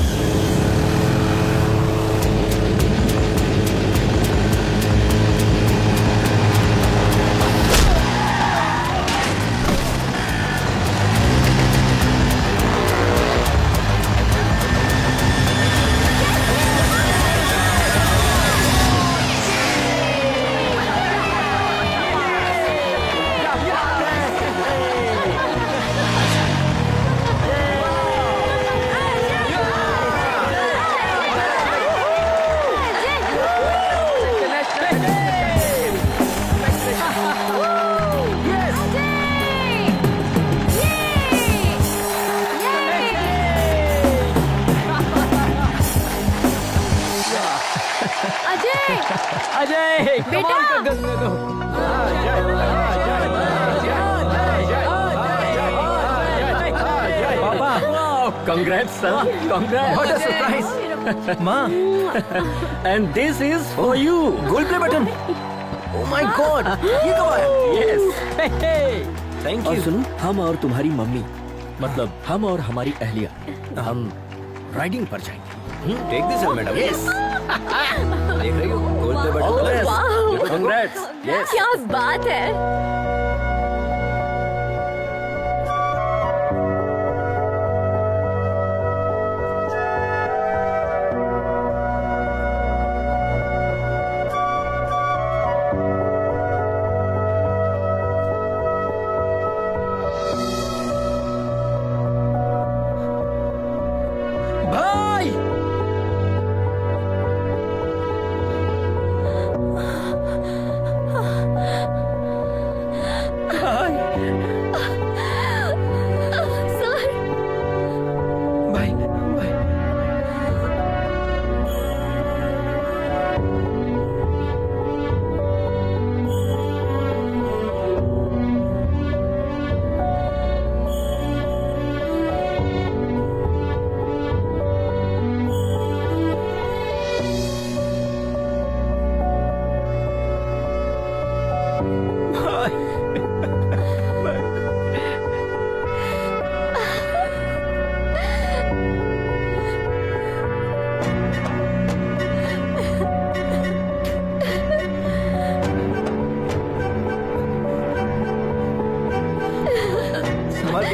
अजय बेटा! Congrats, son. Congrats. What a surprise! माँ, And this is for you. Goal play button. Oh my God! ये कब आया? Yes. Thank और you. सुनो, हम और तुम्हारी मम्मी, मतलब हम और हमारी अहलिया, हम राइडिंग पर जाएंगे। Take this, madam. Yes. देख रही हो? गोल प्ले All the button. best. Congrats. Yes. क्या बात है?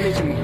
होनी चाहिए।